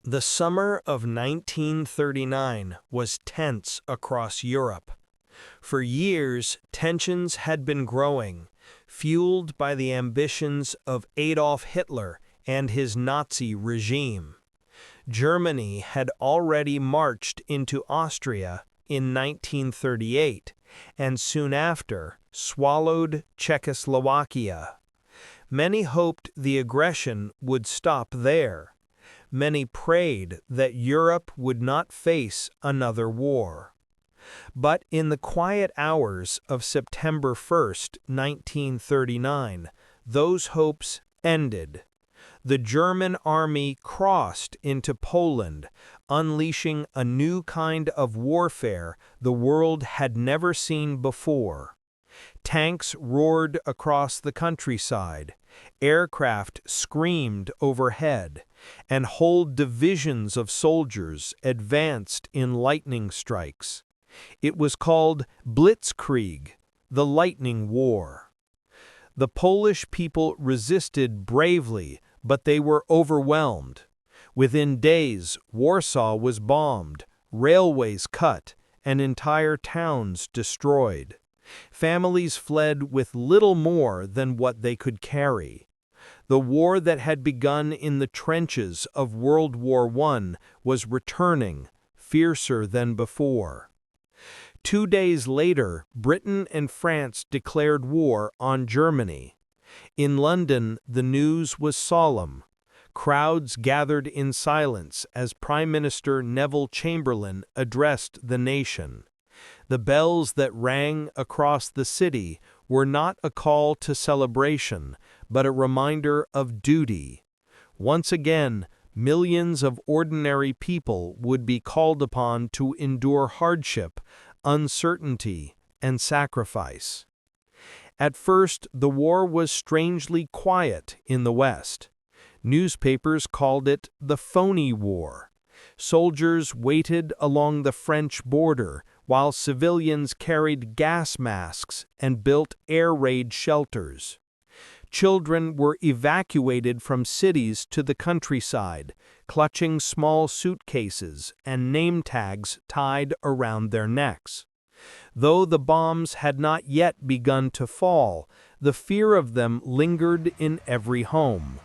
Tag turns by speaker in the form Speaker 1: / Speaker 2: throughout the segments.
Speaker 1: The summer of 1939 was tense across Europe. For years, tensions had been growing, fueled by the ambitions of Adolf Hitler and his Nazi regime. Germany had already marched into Austria in 1938, and soon after swallowed Czechoslovakia. Many hoped the aggression would stop there. Many prayed that Europe would not face another war. But in the quiet hours of September 1, 1939, those hopes ended. The German army crossed into Poland, unleashing a new kind of warfare the world had never seen before. Tanks roared across the countryside, aircraft screamed overhead, and whole divisions of soldiers advanced in lightning strikes. It was called Blitzkrieg, the Lightning War. The Polish people resisted bravely, but they were overwhelmed. Within days, Warsaw was bombed, railways cut, and entire towns destroyed. Families fled with little more than what they could carry. The war that had begun in the trenches of World War I was returning, fiercer than before. 2 days later, Britain and France declared war on Germany. In London, the news was solemn. Crowds gathered in silence as Prime Minister Neville Chamberlain addressed the nation. The bells that rang across the city were not a call to celebration, but a reminder of duty. Once again, millions of ordinary people would be called upon to endure hardship, uncertainty, and sacrifice. At first, the war was strangely quiet in the West. Newspapers called it the phony war. Soldiers waited along the French border, while civilians carried gas masks and built air raid shelters. Children were evacuated from cities to the countryside, clutching small suitcases and name tags tied around their necks. Though the bombs had not yet begun to fall, the fear of them lingered in every home.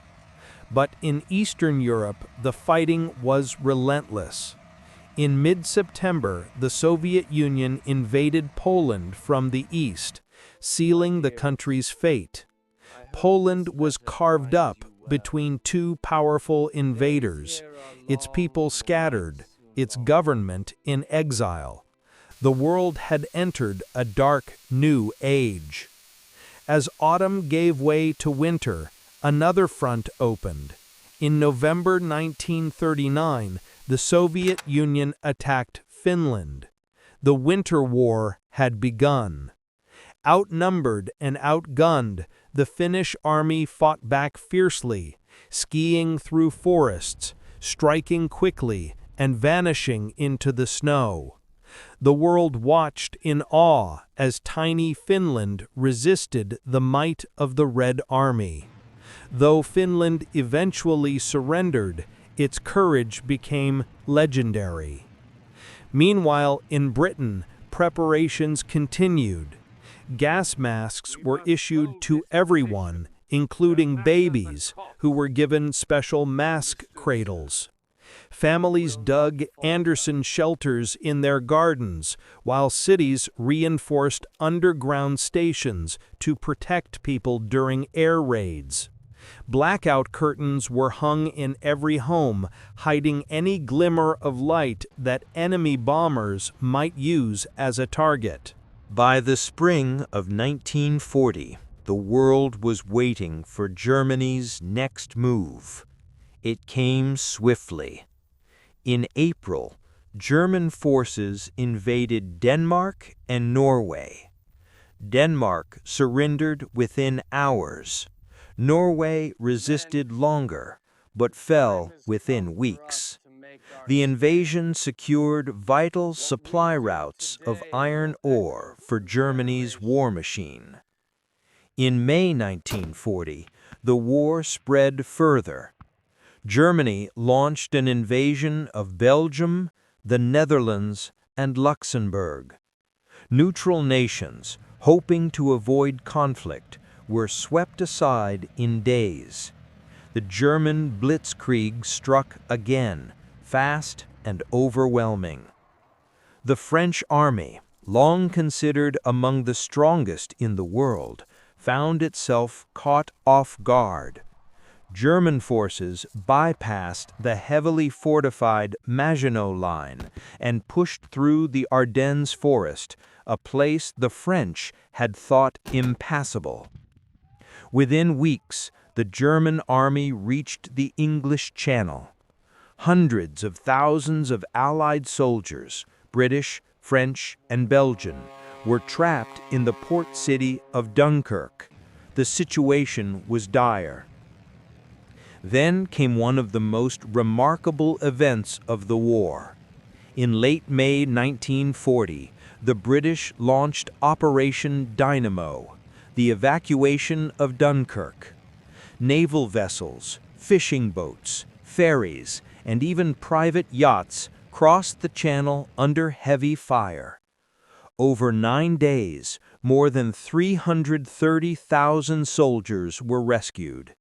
Speaker 1: But in Eastern Europe, the fighting was relentless. In mid-September, the Soviet Union invaded Poland from the east, sealing the country's fate. Poland was carved up between two powerful invaders, its people scattered, its government in exile. The world had entered a dark new age. As autumn gave way to winter, another front opened. In November 1939, the Soviet Union attacked Finland. The Winter War had begun. Outnumbered and outgunned, the Finnish army fought back fiercely, skiing through forests, striking quickly, and vanishing into the snow. The world watched in awe as tiny Finland resisted the might of the Red Army. Though Finland eventually surrendered, its courage became legendary. Meanwhile, in Britain, preparations continued. Gas masks were issued to everyone, including babies, who were given special mask cradles. Families dug Anderson shelters in their gardens, while cities reinforced underground stations to protect people during air raids. Blackout curtains were hung in every home, hiding any glimmer of light that enemy bombers might use as a target.
Speaker 2: By the spring of 1940, the world was waiting for Germany's next move. It came swiftly. In April, German forces invaded Denmark and Norway. Denmark surrendered within hours. Norway resisted longer, but fell within weeks. The invasion secured vital supply routes of iron ore for Germany's war machine. In May 1940, the war spread further. Germany launched an invasion of Belgium, the Netherlands, and Luxembourg. Neutral nations, hoping to avoid conflict, were swept aside in days. The German blitzkrieg struck again, fast and overwhelming. The French army, long considered among the strongest in the world, found itself caught off guard. German forces bypassed the heavily fortified Maginot Line and pushed through the Ardennes forest, a place the French had thought impassable. Within weeks, the German army reached the English Channel. Hundreds of thousands of Allied soldiers, British, French, and Belgian, were trapped in the port city of Dunkirk. The situation was dire. Then came one of the most remarkable events of the war. In late May 1940, the British launched Operation Dynamo, the evacuation of Dunkirk. Naval vessels, fishing boats, ferries, and even private yachts crossed the channel under heavy fire. Over 9 days, more than 330,000 soldiers were rescued.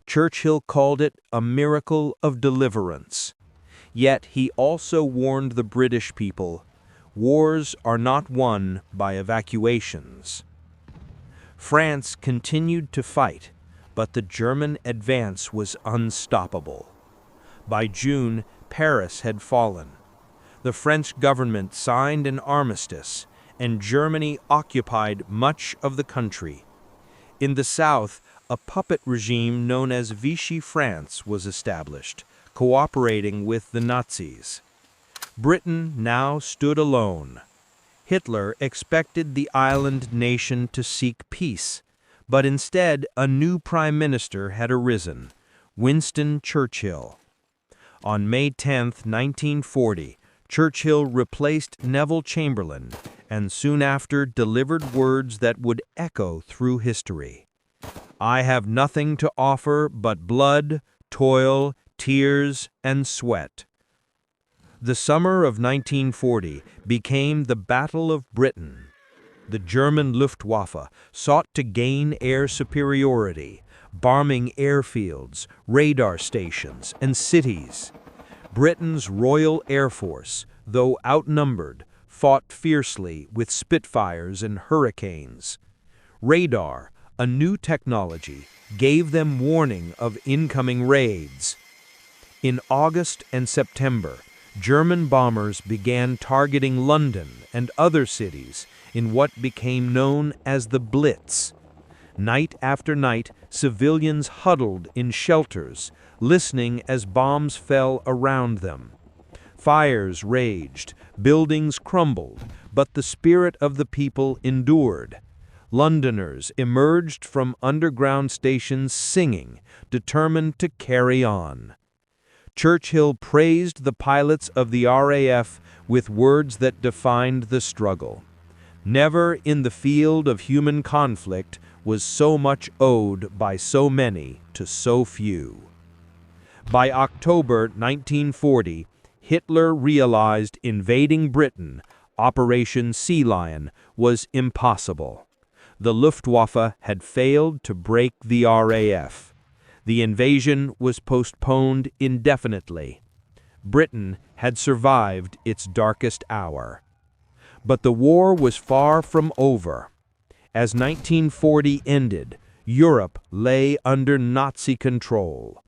Speaker 2: Churchill called it a miracle of deliverance. Yet he also warned the British people, "Wars are not won by evacuations." France continued to fight, but the German advance was unstoppable. By June, Paris had fallen. The French government signed an armistice, and Germany occupied much of the country. In the south, a puppet regime known as Vichy France was established, cooperating with the Nazis. Britain now stood alone. Hitler expected the island nation to seek peace, but instead a new prime minister had arisen, Winston Churchill. On May 10, 1940, Churchill replaced Neville Chamberlain and soon after delivered words that would echo through history. "I have nothing to offer but blood, toil, tears, and sweat." The summer of 1940 became the Battle of Britain. The German Luftwaffe sought to gain air superiority, bombing airfields, radar stations, and cities. Britain's Royal Air Force, though outnumbered, fought fiercely with Spitfires and Hurricanes. Radar, a new technology, gave them warning of incoming raids. In August and September, German bombers began targeting London and other cities in what became known as the Blitz. Night after night, civilians huddled in shelters, listening as bombs fell around them. Fires raged, buildings crumbled, but the spirit of the people endured. Londoners emerged from underground stations singing, determined to carry on. Churchill praised the pilots of the RAF with words that defined the struggle. Never in the field of human conflict was so much owed by so many to so few. By October 1940, Hitler realized invading Britain, Operation Sea Lion, was impossible. The Luftwaffe had failed to break the RAF. The invasion was postponed indefinitely. Britain had survived its darkest hour. But the war was far from over. As 1940 ended, Europe lay under Nazi control.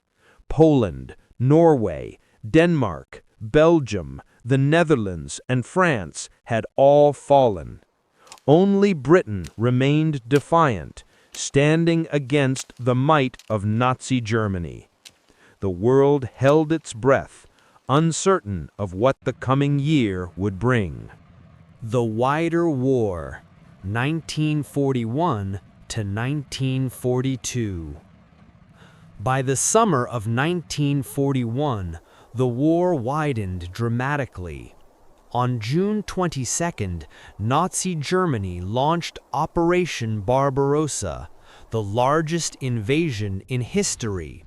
Speaker 2: Poland, Norway, Denmark, Belgium, the Netherlands, and France had all fallen. Only Britain remained defiant, standing against the might of Nazi Germany. The world held its breath, uncertain of what the coming year would bring.
Speaker 1: The Wider War, 1941 to 1942. By the summer of 1941, the war widened dramatically. On June 22nd, Nazi Germany launched Operation Barbarossa, the largest invasion in history.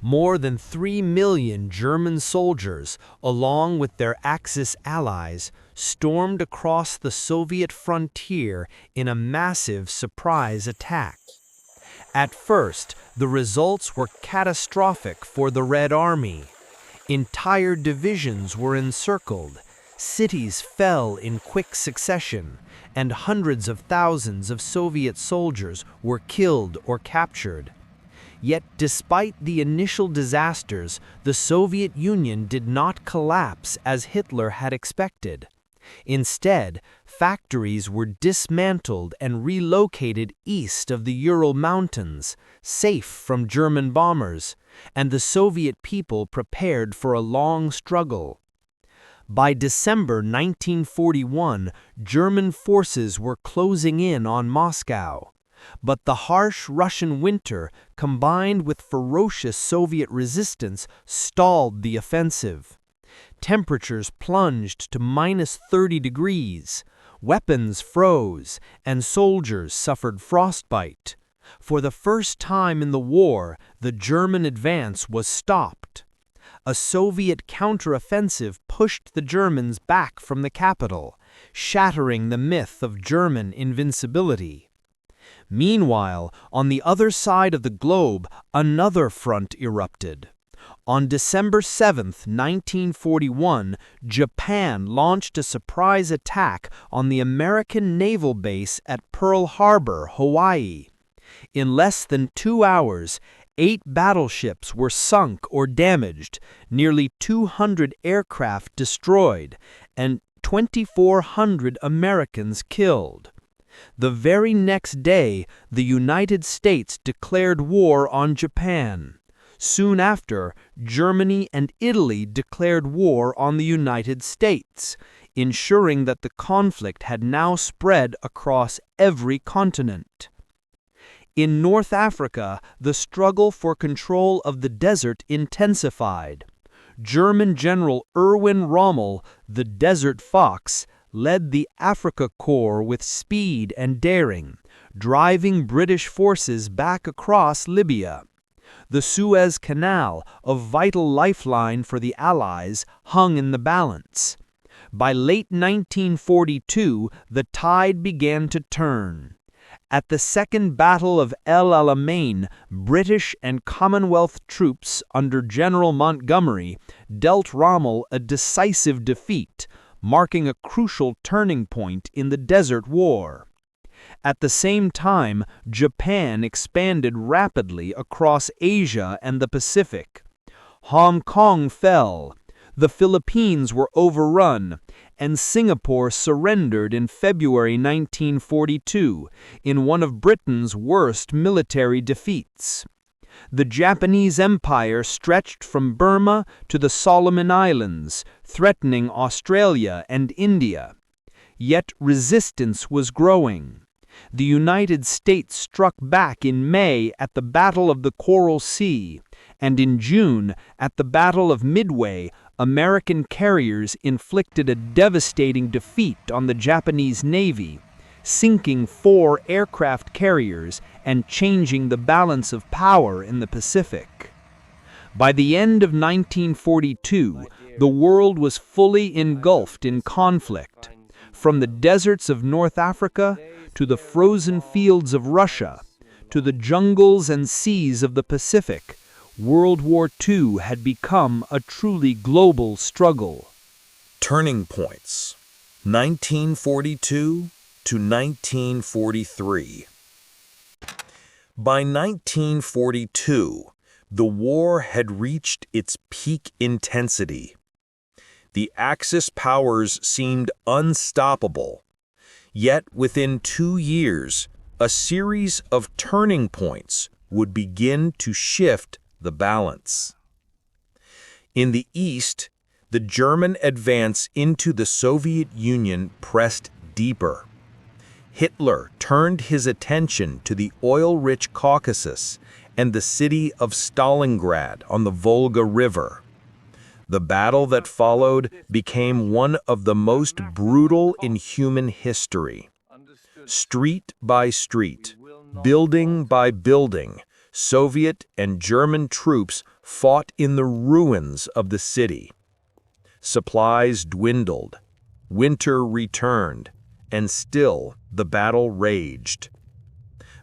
Speaker 1: More than 3 million German soldiers, along with their Axis allies, stormed across the Soviet frontier in a massive surprise attack. At first, the results were catastrophic for the Red Army. Entire divisions were encircled, cities fell in quick succession, and hundreds of thousands of Soviet soldiers were killed or captured. Yet despite the initial disasters, the Soviet Union did not collapse as Hitler had expected. Instead, factories were dismantled and relocated east of the Ural Mountains, safe from German bombers, and the Soviet people prepared for a long struggle. By December 1941, German forces were closing in on Moscow. But the harsh Russian winter, combined with ferocious Soviet resistance, stalled the offensive. Temperatures plunged to -30 degrees, weapons froze, and soldiers suffered frostbite. For the first time in the war, the German advance was stopped. A Soviet counteroffensive pushed the Germans back from the capital, shattering the myth of German invincibility. Meanwhile, on the other side of the globe, another front erupted. On December 7, 1941, Japan launched a surprise attack on the American naval base at Pearl Harbor, Hawaii. In less than 2 hours, 8 battleships were sunk or damaged, nearly 200 aircraft destroyed, and 2,400 Americans killed. The very next day, the United States declared war on Japan. Soon after, Germany and Italy declared war on the United States, ensuring that the conflict had now spread across every continent. In North Africa, the struggle for control of the desert intensified. German General Erwin Rommel, the Desert Fox, led the Africa Corps with speed and daring, driving British forces back across Libya. The Suez Canal, a vital lifeline for the Allies, hung in the balance. By late 1942, the tide began to turn. At the Second Battle of El Alamein, British and Commonwealth troops under General Montgomery dealt Rommel a decisive defeat, marking a crucial turning point in the Desert War. At the same time, Japan expanded rapidly across Asia and the Pacific. Hong Kong fell, the Philippines were overrun, and Singapore surrendered in February 1942 in one of Britain's worst military defeats. The Japanese Empire stretched from Burma to the Solomon Islands, threatening Australia and India. Yet resistance was growing. The United States struck back in May at the Battle of the Coral Sea, and in June, at the Battle of Midway, American carriers inflicted a devastating defeat on the Japanese Navy, sinking 4 aircraft carriers and changing the balance of power in the Pacific. By the end of 1942, the world was fully engulfed in conflict. From the deserts of North Africa to the frozen fields of Russia, to the jungles and seas of the Pacific, World War II had become a truly global struggle.
Speaker 2: Turning points: 1942 to 1943. By 1942, the war had reached its peak intensity. The Axis powers seemed unstoppable. Yet within 2 years, a series of turning points would begin to shift the balance. In the East, the German advance into the Soviet Union pressed deeper. Hitler turned his attention to the oil-rich Caucasus and the city of Stalingrad on the Volga River. The battle that followed became one of the most brutal in human history. Street by street, building by building, Soviet and German troops fought in the ruins of the city. Supplies dwindled, winter returned, and still the battle raged.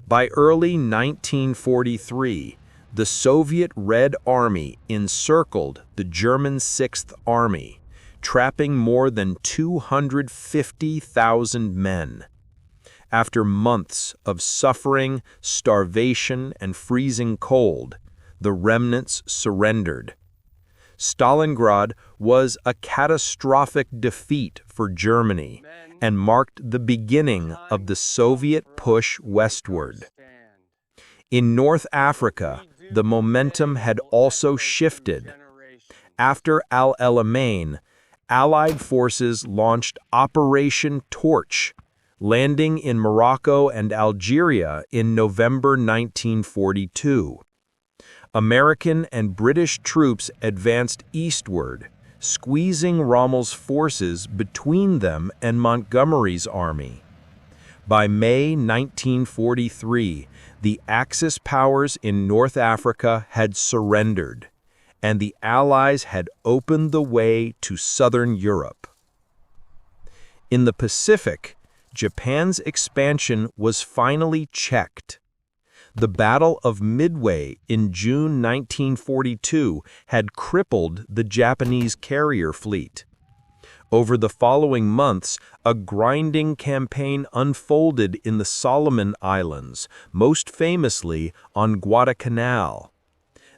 Speaker 2: By early 1943, the Soviet Red Army encircled the German Sixth Army, trapping more than 250,000 men. After months of suffering, starvation, and freezing cold, the remnants surrendered. Stalingrad was a catastrophic defeat for Germany and marked the beginning of the Soviet push westward. In North Africa, the momentum had also shifted. After Al Alamein, Allied forces launched Operation Torch, landing in Morocco and Algeria in November 1942. American and British troops advanced eastward, squeezing Rommel's forces between them and Montgomery's army. By May 1943, the Axis powers in North Africa had surrendered, and the Allies had opened the way to southern Europe. In the Pacific, Japan's expansion was finally checked. The Battle of Midway in June 1942 had crippled the Japanese carrier fleet. Over the following months, a grinding campaign unfolded in the Solomon Islands, most famously on Guadalcanal.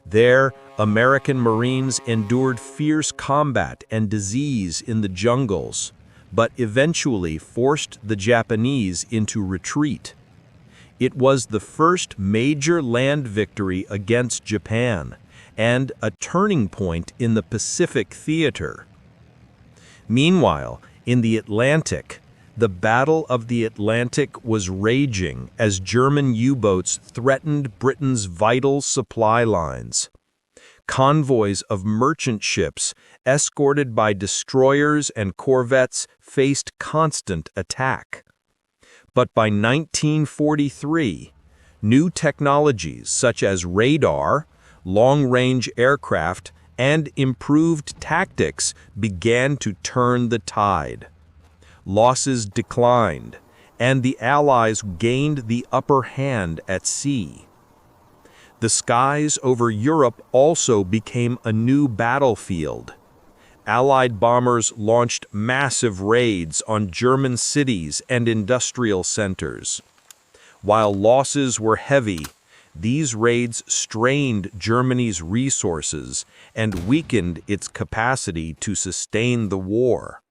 Speaker 2: There, American Marines endured fierce combat and disease in the jungles, but eventually forced the Japanese into retreat. It was the first major land victory against Japan and a turning point in the Pacific theater. Meanwhile, in the Atlantic, the Battle of the Atlantic was raging as German U-boats threatened Britain's vital supply lines. Convoys of merchant ships, escorted by destroyers and corvettes, faced constant attack. But by 1943, new technologies such as radar, long-range aircraft, and improved tactics began to turn the tide. Losses declined, and the Allies gained the upper hand at sea. The skies over Europe also became a new battlefield. Allied bombers launched massive raids on German cities and industrial centers. While losses were heavy, these raids strained Germany's resources and weakened its capacity to sustain the war.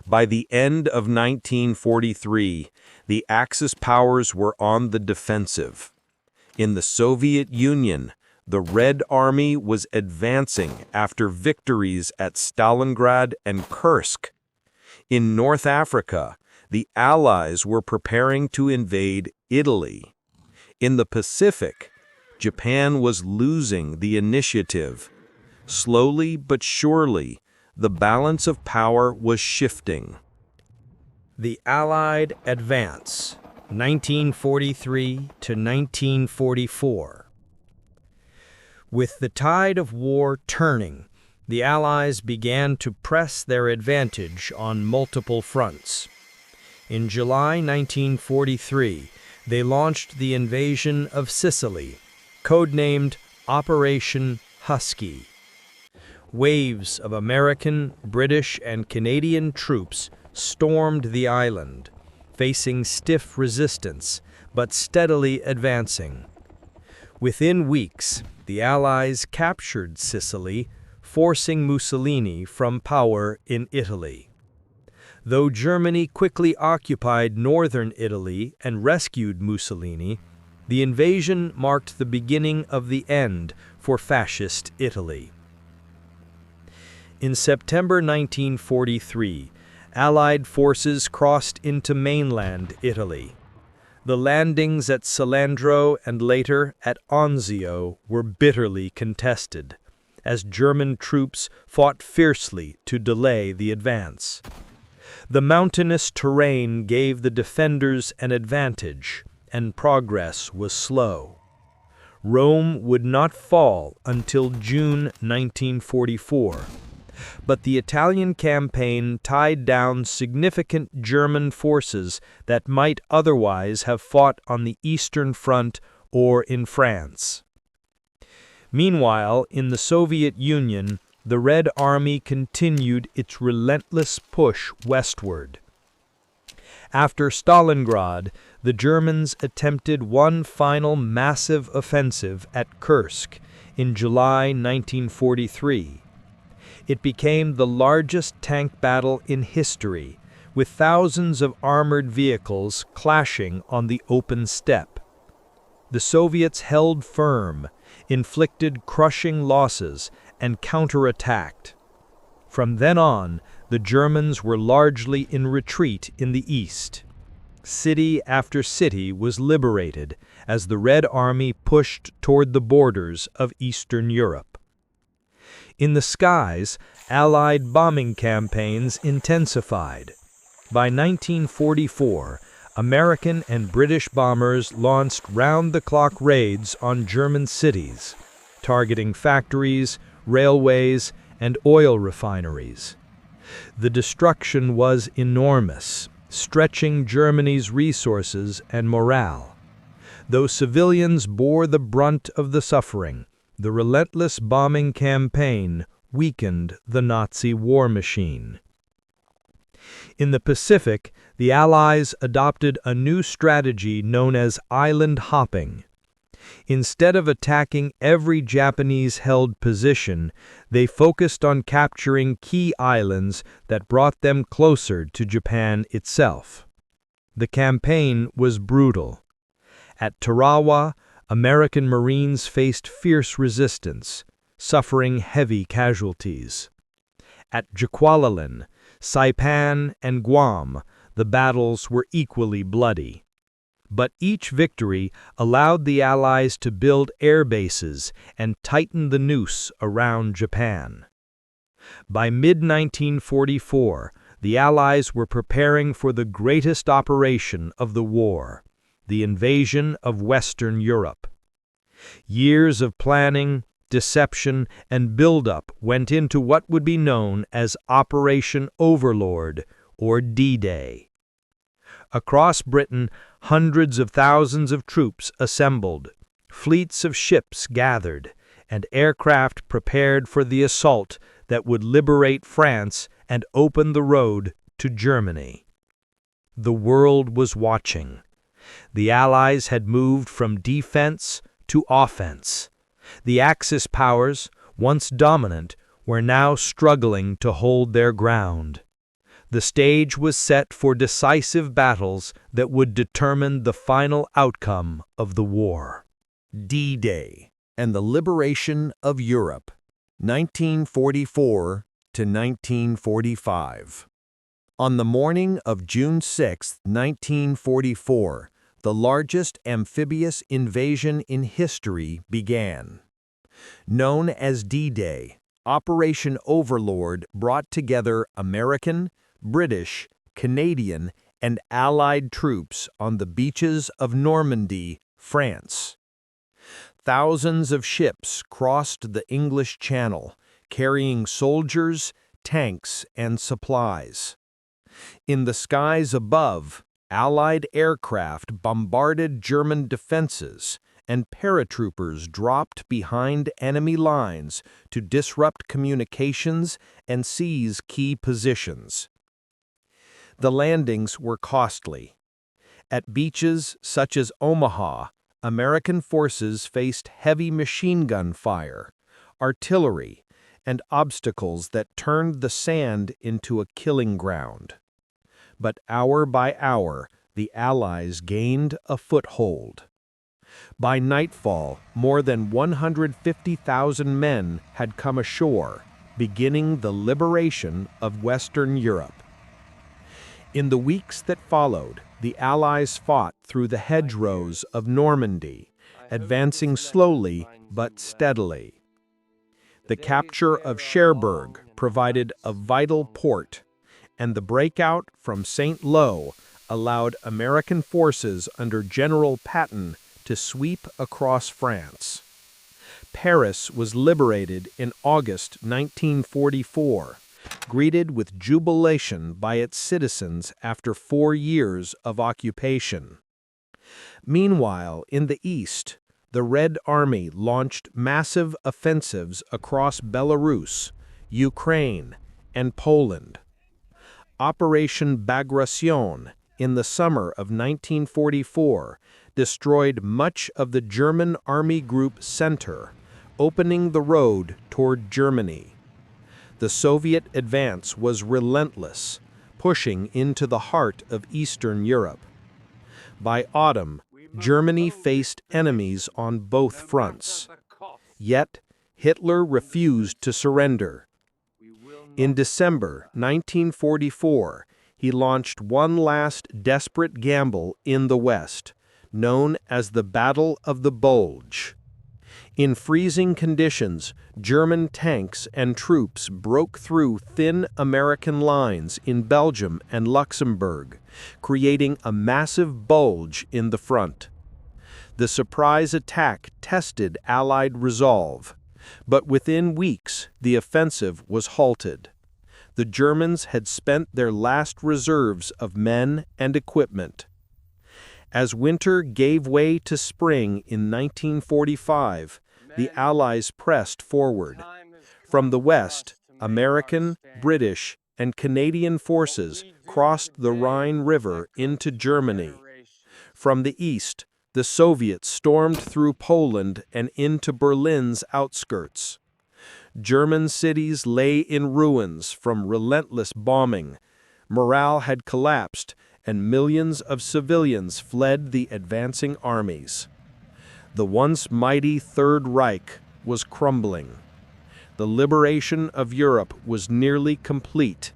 Speaker 2: By the end of 1943, the Axis powers were on the defensive. In the Soviet Union, the Red Army was advancing after victories at Stalingrad and Kursk. In North Africa, the Allies were preparing to invade Italy. In the Pacific, Japan was losing the initiative. Slowly but surely, the balance of power was shifting.
Speaker 1: The Allied Advance, 1943 to 1944. With the tide of war turning, the Allies began to press their advantage on multiple fronts. In July 1943, they launched the invasion of Sicily, codenamed Operation Husky. Waves of American, British, and Canadian troops stormed the island, facing stiff resistance, but steadily advancing. Within weeks, the Allies captured Sicily, forcing Mussolini from power in Italy. Though Germany quickly occupied northern Italy and rescued Mussolini, the invasion marked the beginning of the end for Fascist Italy. In September 1943, Allied forces crossed into mainland Italy. The landings at Salandro and later at Anzio were bitterly contested, as German troops fought fiercely to delay the advance. The mountainous terrain gave the defenders an advantage, and progress was slow.
Speaker 2: Rome would not fall until June 1944. But the Italian campaign tied down significant German forces that might otherwise have fought on the Eastern Front or in France. Meanwhile, in the Soviet Union, the Red Army continued its relentless push westward. After Stalingrad, the Germans attempted one final massive offensive at Kursk in July 1943. It became the largest tank battle in history, with thousands of armored vehicles clashing on the open steppe. The Soviets held firm, inflicted crushing losses, and counterattacked. From then on, the Germans were largely in retreat in the east. City after city was liberated as the Red Army pushed toward the borders of Eastern Europe. In the skies, Allied bombing campaigns intensified. By 1944, American and British bombers launched round-the-clock raids on German cities, targeting factories, railways, and oil refineries. The destruction was enormous, stretching Germany's resources and morale. Though civilians bore the brunt of the suffering, the relentless bombing campaign weakened the Nazi war machine. In the Pacific, the Allies adopted a new strategy known as island hopping. Instead of attacking every Japanese-held position, they focused on capturing key islands that brought them closer to Japan itself. The campaign was brutal. At Tarawa, American Marines faced fierce resistance, suffering heavy casualties. At Jaqualaland, Saipan, and Guam, the battles were equally bloody. But each victory allowed the Allies to build air bases and tighten the noose around Japan. By mid-1944, the Allies were preparing for the greatest operation of the war, the invasion of Western Europe. Years of planning, deception, and buildup went into what would be known as Operation Overlord, or D-Day. Across Britain, hundreds of thousands of troops assembled, fleets of ships gathered, and aircraft prepared for the assault that would liberate France and open the road to Germany. The world was watching. The Allies had moved from defense to offense. The Axis powers, once dominant, were now struggling to hold their ground. The stage was set for decisive battles that would determine the final outcome of the war.
Speaker 3: D-Day and the liberation of Europe, 1944 to 1945. On the morning of June 6, 1944, the largest amphibious invasion in history began. Known as D-Day, Operation Overlord brought together American, British, Canadian, and Allied troops on the beaches of Normandy, France. Thousands of ships crossed the English Channel, carrying soldiers, tanks, and supplies. In the skies above, Allied aircraft bombarded German defenses, and paratroopers dropped behind enemy lines to disrupt communications and seize key positions. The landings were costly. At beaches such as Omaha, American forces faced heavy machine gun fire, artillery, and obstacles that turned the sand into a killing ground. But hour by hour, the Allies gained a foothold. By nightfall, more than 150,000 men had come ashore, beginning the liberation of Western Europe. In the weeks that followed, the Allies fought through the hedgerows of Normandy, advancing slowly but steadily. The capture of Cherbourg provided a vital port, and the breakout from St. Lo allowed American forces under General Patton to sweep across France. Paris was liberated in August 1944, greeted with jubilation by its citizens after 4 years of occupation. Meanwhile, in the east, the Red Army launched massive offensives across Belarus, Ukraine, and Poland. Operation Bagration in the summer of 1944 destroyed much of the German Army Group center, opening the road toward Germany. The Soviet advance was relentless, pushing into the heart of Eastern Europe. By autumn, Germany faced enemies on both fronts. Yet, Hitler refused to surrender. In December 1944, he launched one last desperate gamble in the West, known as the Battle of the Bulge. In freezing conditions, German tanks and troops broke through thin American lines in Belgium and Luxembourg, creating a massive bulge in the front. The surprise attack tested Allied resolve, but within weeks the offensive was halted. The Germans had spent their last reserves of men and equipment. As winter gave way to spring in 1945, the Allies pressed forward. From the west, American, British, and Canadian forces crossed the Rhine River into Germany. From the east, the Soviets stormed through Poland and into Berlin's outskirts. German cities lay in ruins from relentless bombing. Morale had collapsed, and millions of civilians fled the advancing armies. The once mighty Third Reich was crumbling. The liberation of Europe was nearly complete,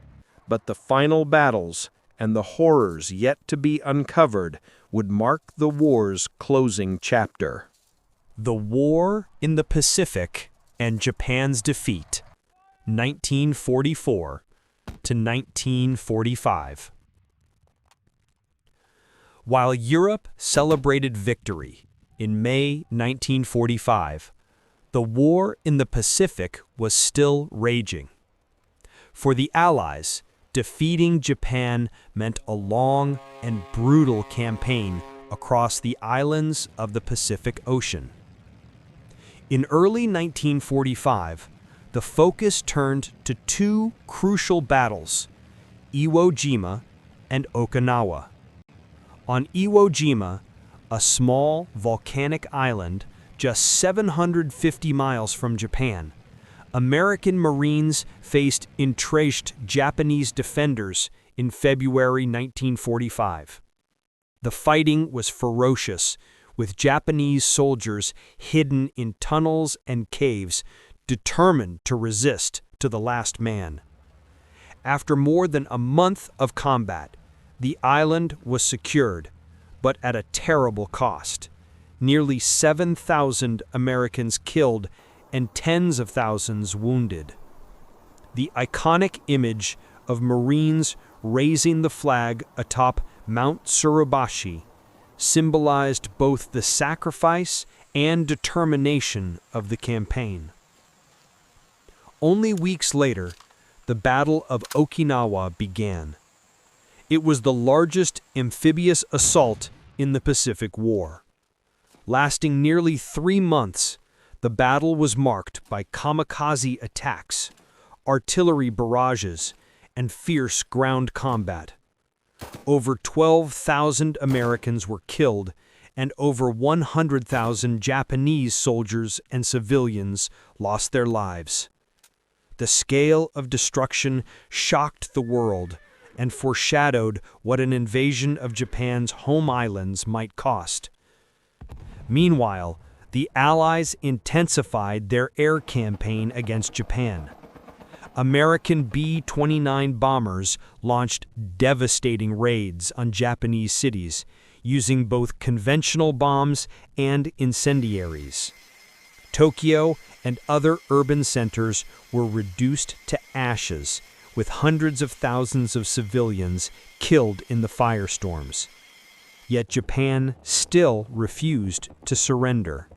Speaker 3: but the final battles and the horrors yet to be uncovered would mark the war's closing chapter.
Speaker 1: The War in the Pacific and Japan's Defeat, 1944 to 1945. While Europe celebrated victory in May 1945, the war in the Pacific was still raging. For the Allies, defeating Japan meant a long and brutal campaign across the islands of the Pacific Ocean. In early 1945, the focus turned to two crucial battles, Iwo Jima and Okinawa. On Iwo Jima, a small volcanic island just 750 miles from Japan, American Marines faced entrenched Japanese defenders in February 1945. The fighting was ferocious, with Japanese soldiers hidden in tunnels and caves, determined to resist to the last man. After more than a month of combat, the island was secured, but at a terrible cost. Nearly 7,000 Americans killed and tens of thousands wounded. The iconic image of Marines raising the flag atop Mount Tsurubashi symbolized both the sacrifice and determination of the campaign. Only weeks later, the Battle of Okinawa began. It was the largest amphibious assault in the Pacific War. Lasting nearly 3 months, the battle was marked by kamikaze attacks, artillery barrages, and fierce ground combat. Over 12,000 Americans were killed, and over 100,000 Japanese soldiers and civilians lost their lives. The scale of destruction shocked the world and foreshadowed what an invasion of Japan's home islands might cost. Meanwhile, the Allies intensified their air campaign against Japan. American B-29 bombers launched devastating raids on Japanese cities, using both conventional bombs and incendiaries. Tokyo and other urban centers were reduced to ashes, with hundreds of thousands of civilians killed in the firestorms.
Speaker 2: yet Japan still refused to surrender.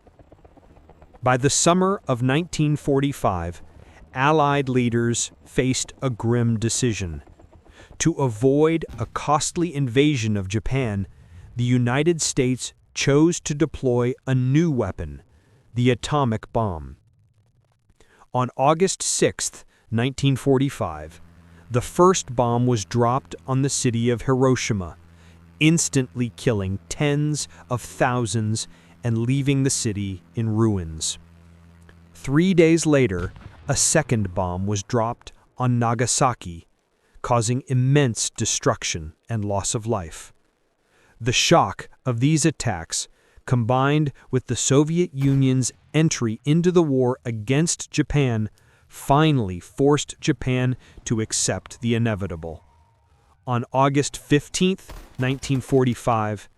Speaker 2: By the summer of 1945, Allied leaders faced a grim decision. To avoid a costly invasion of Japan, the United States chose to deploy a new weapon, the atomic bomb. On August 6, 1945, the first bomb was dropped on the city of Hiroshima, instantly killing tens of thousands and leaving the city in ruins. 3 days later, a second bomb was dropped on Nagasaki, causing immense destruction and loss of life. The shock of these attacks, combined with the Soviet Union's entry into the war against Japan, finally forced Japan to accept the inevitable. On August 15, 1945,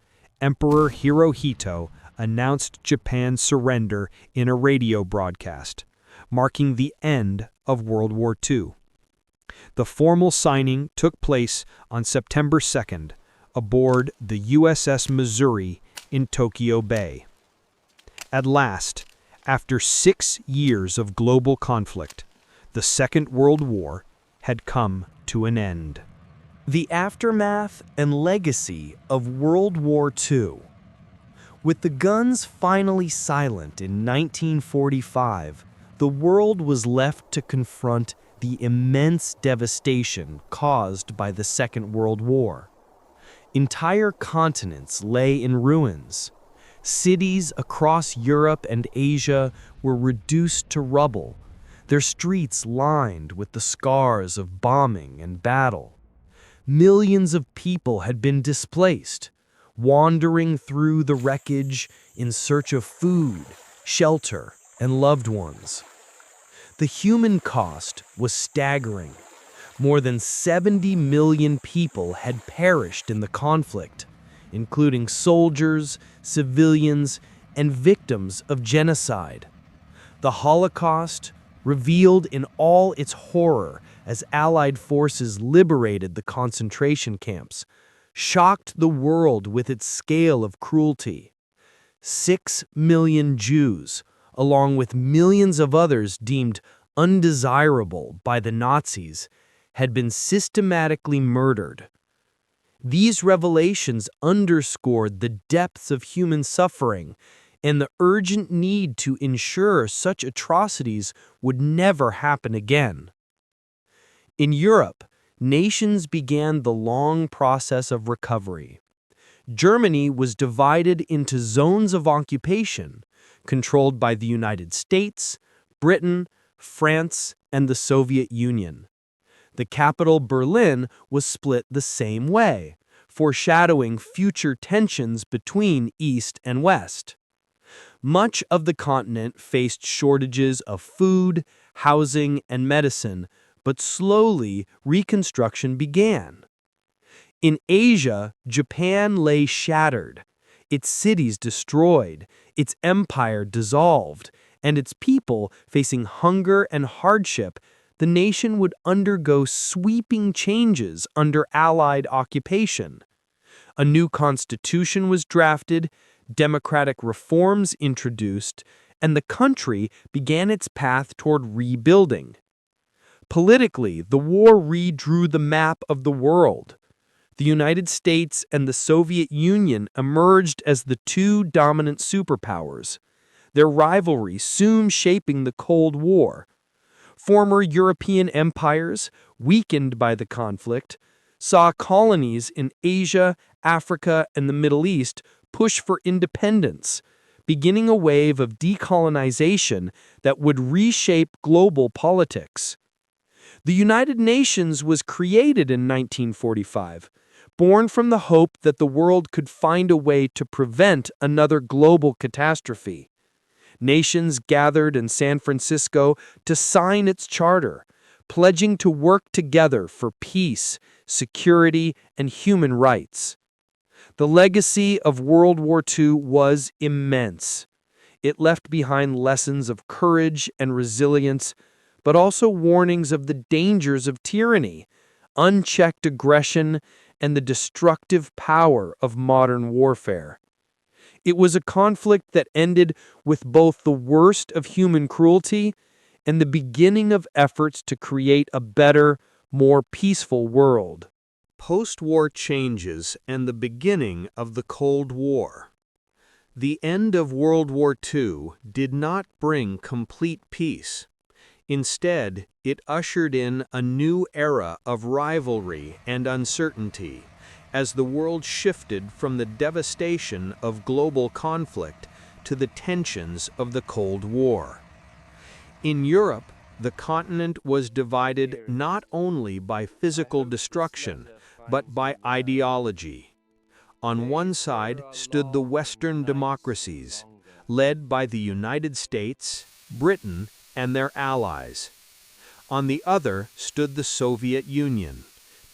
Speaker 2: Emperor Hirohito announced Japan's surrender in a radio broadcast, marking the end of World War II. The formal signing took place on September 2nd aboard the USS Missouri in Tokyo Bay. At last, after 6 years of global conflict, the Second World War had come to an end.
Speaker 3: The aftermath and legacy of World War II. With the guns finally silent in 1945, the world was left to confront the immense devastation caused by the Second World War. Entire continents lay in ruins. Cities across Europe and Asia were reduced to rubble, their streets lined with the scars of bombing and battle. Millions of people had been displaced, wandering through the wreckage in search of food, shelter, and loved ones. The human cost was staggering. More than 70 million people had perished in the conflict, including soldiers, civilians, and victims of genocide. The Holocaust, revealed in all its horror as Allied forces liberated the concentration camps, shocked the world with its scale of cruelty. 6 million Jews, along with millions of others deemed undesirable by the Nazis, had been systematically murdered. These revelations underscored the depths of human suffering and the urgent need to ensure such atrocities would never happen again. In Europe, nations began the long process of recovery. Germany was divided into zones of occupation, controlled by the United States, Britain, France, and the Soviet Union. The capital, Berlin, was split the same way, foreshadowing future tensions between East and West. Much of the continent faced shortages of food, housing, and medicine, but slowly reconstruction began. In Asia, Japan lay shattered, its cities destroyed, its empire dissolved, and its people facing hunger and hardship. The nation would undergo sweeping changes under Allied occupation. A new constitution was drafted, democratic reforms introduced, and the country began its path toward rebuilding. Politically, the war redrew the map of the world. The United States and the Soviet Union emerged as the two dominant superpowers, their rivalry soon shaping the Cold War. Former European empires, weakened by the conflict, saw colonies in Asia, Africa, and the Middle East push for independence, beginning a wave of decolonization that would reshape global politics. The United Nations was created in 1945, born from the hope that the world could find a way to prevent another global catastrophe. Nations gathered in San Francisco to sign its charter, pledging to work together for peace, security, and human rights. The legacy of World War II was immense. It left behind lessons of courage and resilience, but also warnings of the dangers of tyranny,
Speaker 2: unchecked aggression, and the destructive power of modern warfare. It was a conflict that ended with both the worst of human cruelty and the beginning of efforts to create a better, more peaceful world.
Speaker 1: Post-war changes and the beginning of the Cold War. The end of World War II did not bring complete peace. Instead, it ushered in a new era of rivalry and uncertainty as the world shifted from the devastation of global conflict to the tensions of the Cold War. In Europe, the continent was divided not only by physical destruction, but by ideology. On one side stood the Western democracies, led by the United States, Britain, and their allies. On the other stood the Soviet Union,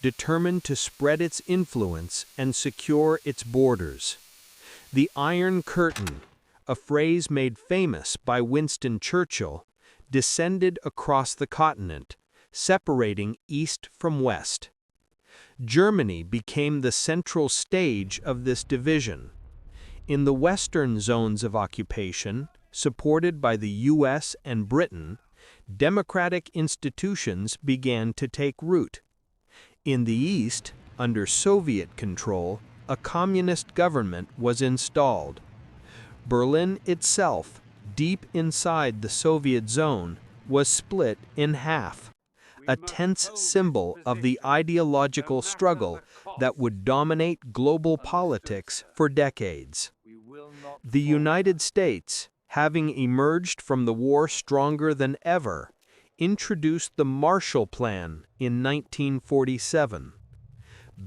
Speaker 1: determined to spread its influence and secure its borders. The Iron Curtain, a phrase made famous by Winston Churchill, descended across the continent, separating East from West. Germany became the central stage of this division. In the Western zones of occupation, supported by the US and Britain, democratic institutions began to take root. In the East, under Soviet control, a communist government was installed. Berlin itself, deep inside the Soviet zone, was split in half, a tense symbol of the ideological struggle that would dominate global politics for decades. The United States, having emerged from the war stronger than ever, introduced the Marshall Plan in 1947.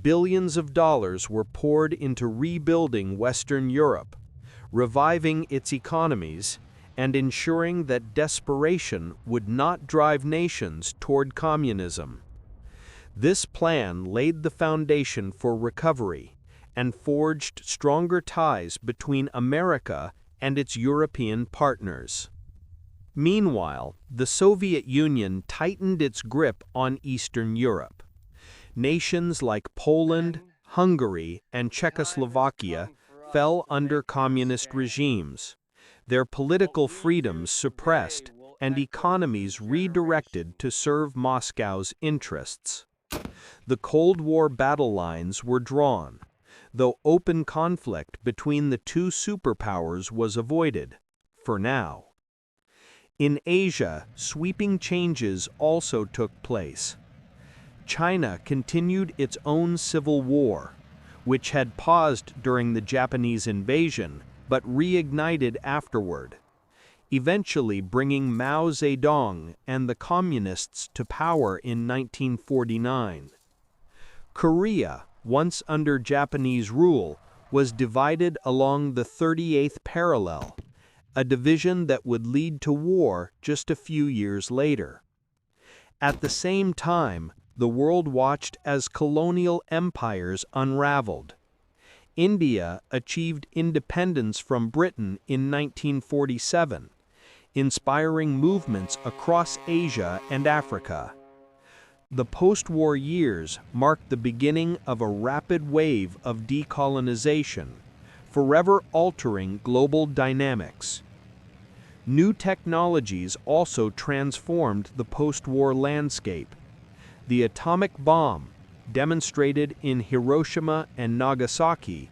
Speaker 1: Billions of dollars were poured into rebuilding Western Europe, reviving its economies, and ensuring that desperation would not drive nations toward communism. This plan laid the foundation for recovery and forged stronger ties between America and its European partners. Meanwhile, the Soviet Union tightened its grip on Eastern Europe. Nations like Poland, Hungary, and Czechoslovakia fell under communist regimes, their political freedoms suppressed and economies redirected to serve Moscow's interests. The Cold War battle lines were drawn, though open conflict between the two superpowers was avoided, for now. In Asia, sweeping changes also took place. China continued its own civil war, which had paused during the Japanese invasion but reignited afterward, eventually bringing Mao Zedong and the Communists to power in 1949. Korea, once under Japanese rule, was divided along the 38th parallel, a division that would lead to war just a few years later. At the same time, the world watched as colonial empires unraveled. India achieved independence from Britain in 1947, inspiring movements across Asia and Africa. The post-war years marked the beginning of a rapid wave of decolonization, forever altering global dynamics. New technologies also transformed the post-war landscape. The atomic bomb, demonstrated in Hiroshima and Nagasaki,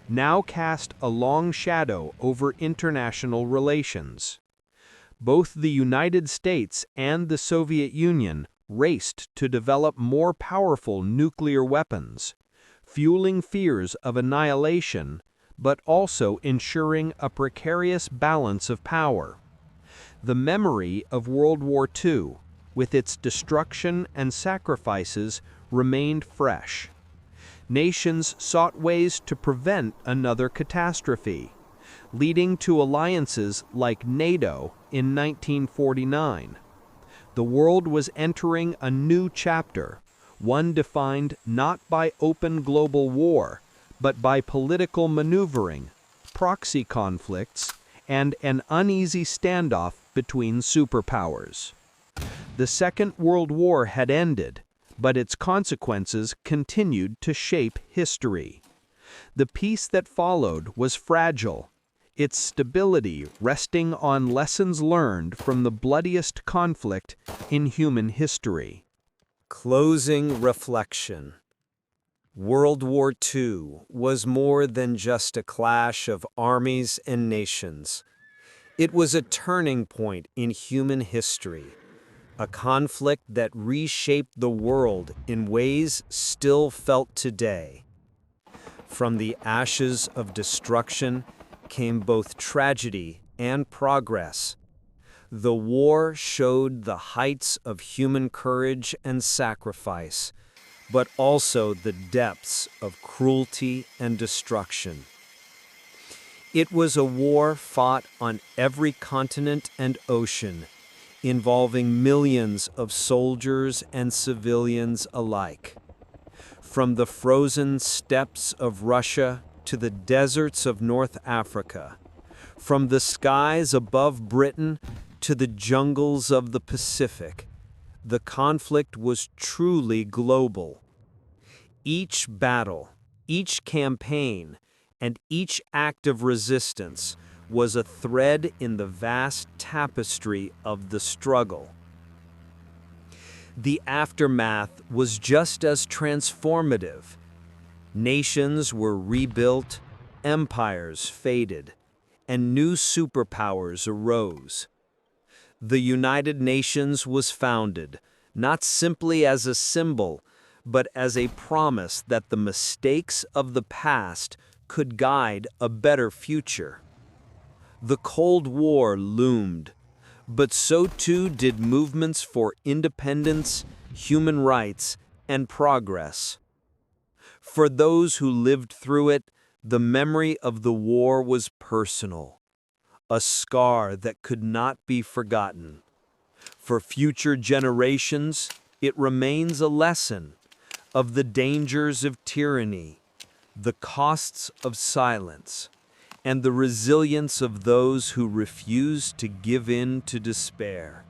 Speaker 1: now cast a long shadow over international relations. Both the United States and the Soviet Union raced to develop more powerful nuclear weapons, fueling fears of annihilation, but also ensuring a precarious balance of power. The memory of World War II, with its destruction and sacrifices, remained fresh. Nations sought ways to prevent another catastrophe, leading to alliances like NATO in 1949. The world was entering a new chapter, one defined not by open global war, but by political maneuvering, proxy conflicts, and an uneasy standoff between superpowers. The Second World War had ended,
Speaker 2: but its consequences continued to shape history. The peace that followed was fragile, its stability resting on lessons learned from the bloodiest conflict in human history.
Speaker 1: Closing reflection. World War II was more than just a clash of armies and nations. It was a turning point in human history, a conflict that reshaped the world in ways still felt today. From the ashes of destruction came both tragedy and progress. The war showed the heights of human courage and sacrifice, but also the depths of cruelty and destruction. It was a war fought on every continent and ocean, involving millions of soldiers and civilians alike. From the frozen steppes of Russia to the deserts of North Africa, from the skies above Britain to the jungles of the Pacific, the conflict was truly global. Each battle, each campaign, and each act of resistance was a thread in the vast tapestry of the struggle. The aftermath was just as transformative. Nations were rebuilt, empires faded, and new superpowers arose. The United Nations was founded, not simply as a symbol, but as a promise that the mistakes of the past could guide a better future. The Cold War loomed, but so too did movements for independence, human rights, and progress. For those who lived through it, the memory of the war was personal, a scar that could not be forgotten. For future generations, it remains a lesson of the dangers of tyranny, the costs of silence, and the resilience of those who refuse to give in to despair.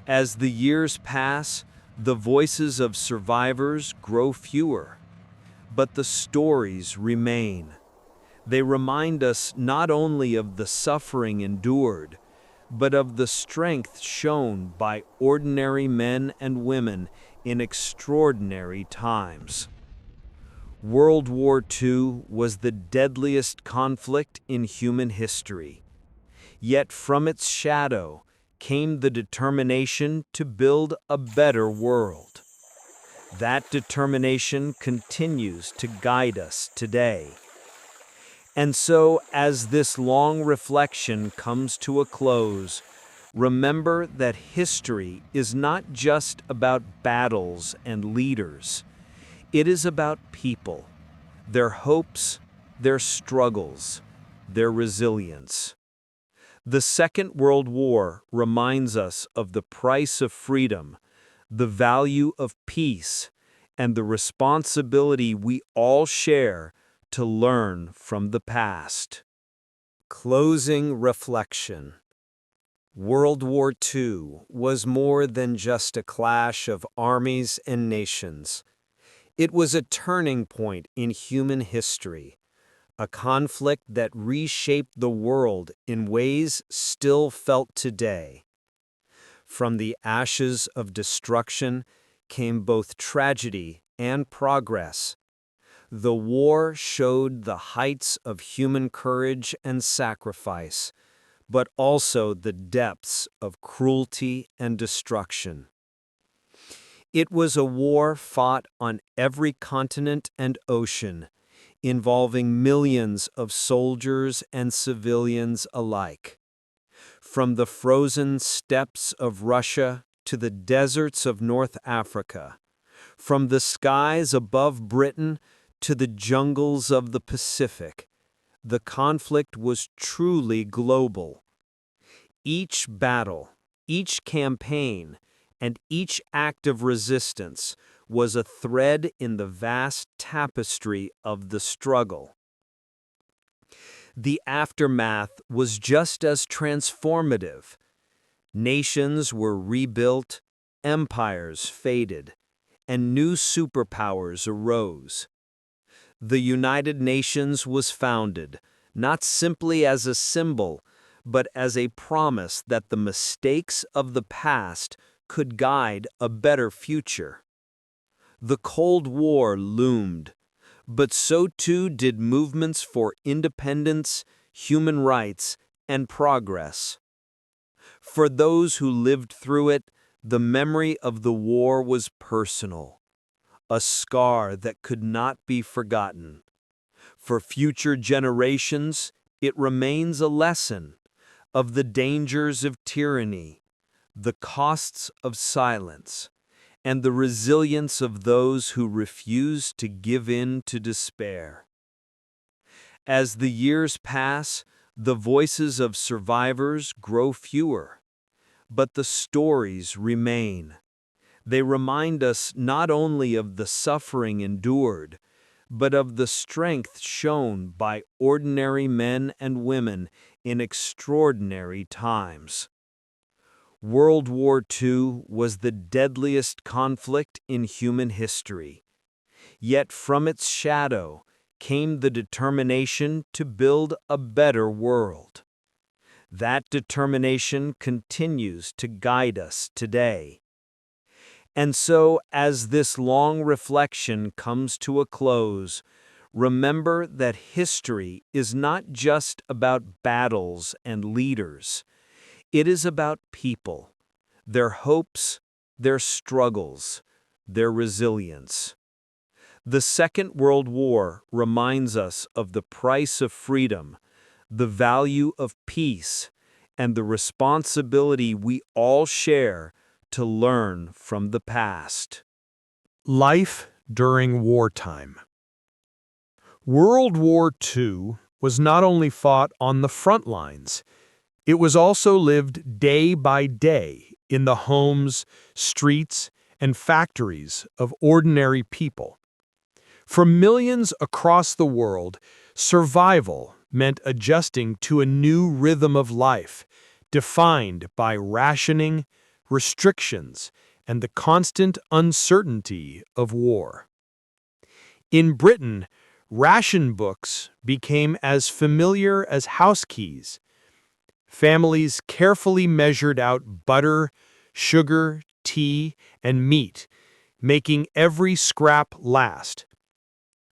Speaker 1: As the years pass, the voices of survivors grow fewer, but the stories remain. They remind us not only of the suffering endured, but of the strength shown by ordinary men and women in extraordinary times. World War II was the deadliest conflict in human history. Yet from its shadow came the determination to build a better world. That determination continues to guide us today. And so, as this long reflection comes to a close, remember that history is not just about battles and leaders. It is about people, their hopes, their struggles, their resilience. The Second World War reminds us of the price of freedom, the value of peace, and the responsibility we all share to learn from the past. Closing reflection. World War II was more than just a clash of armies and nations. It was a turning point in human history, a conflict that reshaped the world in ways still felt today. From the ashes of destruction came both tragedy and progress. The war showed the heights of human courage and sacrifice, but also the depths of cruelty and destruction. It was a war fought on every continent and ocean, involving millions of soldiers and civilians alike. From the frozen steppes of Russia to the deserts of North Africa, from the skies above Britain to the jungles of the Pacific, the conflict was truly global. Each battle, each campaign, and each act of resistance was a thread in the vast tapestry of the struggle. The aftermath was just as transformative. Nations were rebuilt, empires faded,
Speaker 2: and new superpowers arose. The United Nations was founded, not simply as a symbol, but as a promise that the mistakes of the past could guide a better future. The Cold War loomed, but so too did movements for independence, human rights, and progress. For those who lived through it, the memory of the war was personal, a scar that could not be forgotten. For future generations, it remains a lesson of the dangers of tyranny, the costs of silence, and the resilience of those who refuse to give in to despair. As the years pass, the voices of survivors grow fewer, but the stories remain. They remind us not only of the suffering endured, but of the strength shown by ordinary men and women in extraordinary times. World War II was the deadliest conflict in human history. Yet from its shadow came the determination to build a better world. That determination continues to guide us today. And so, as this long reflection comes to a close, remember that history is not just about battles and leaders. It is about people, their hopes, their struggles, their resilience. The Second World War reminds us of the price of freedom, the value of peace, and the responsibility we all share to learn from the past.
Speaker 1: Life during wartime. World War II was not only fought on the front lines, it was also lived day by day in the homes, streets, and factories of ordinary people. For millions across the world, survival meant adjusting to a new rhythm of life, defined by rationing, restrictions, and the constant uncertainty of war. In Britain, ration books became as familiar as house keys. Families carefully measured out butter, sugar, tea, and meat, making every scrap last.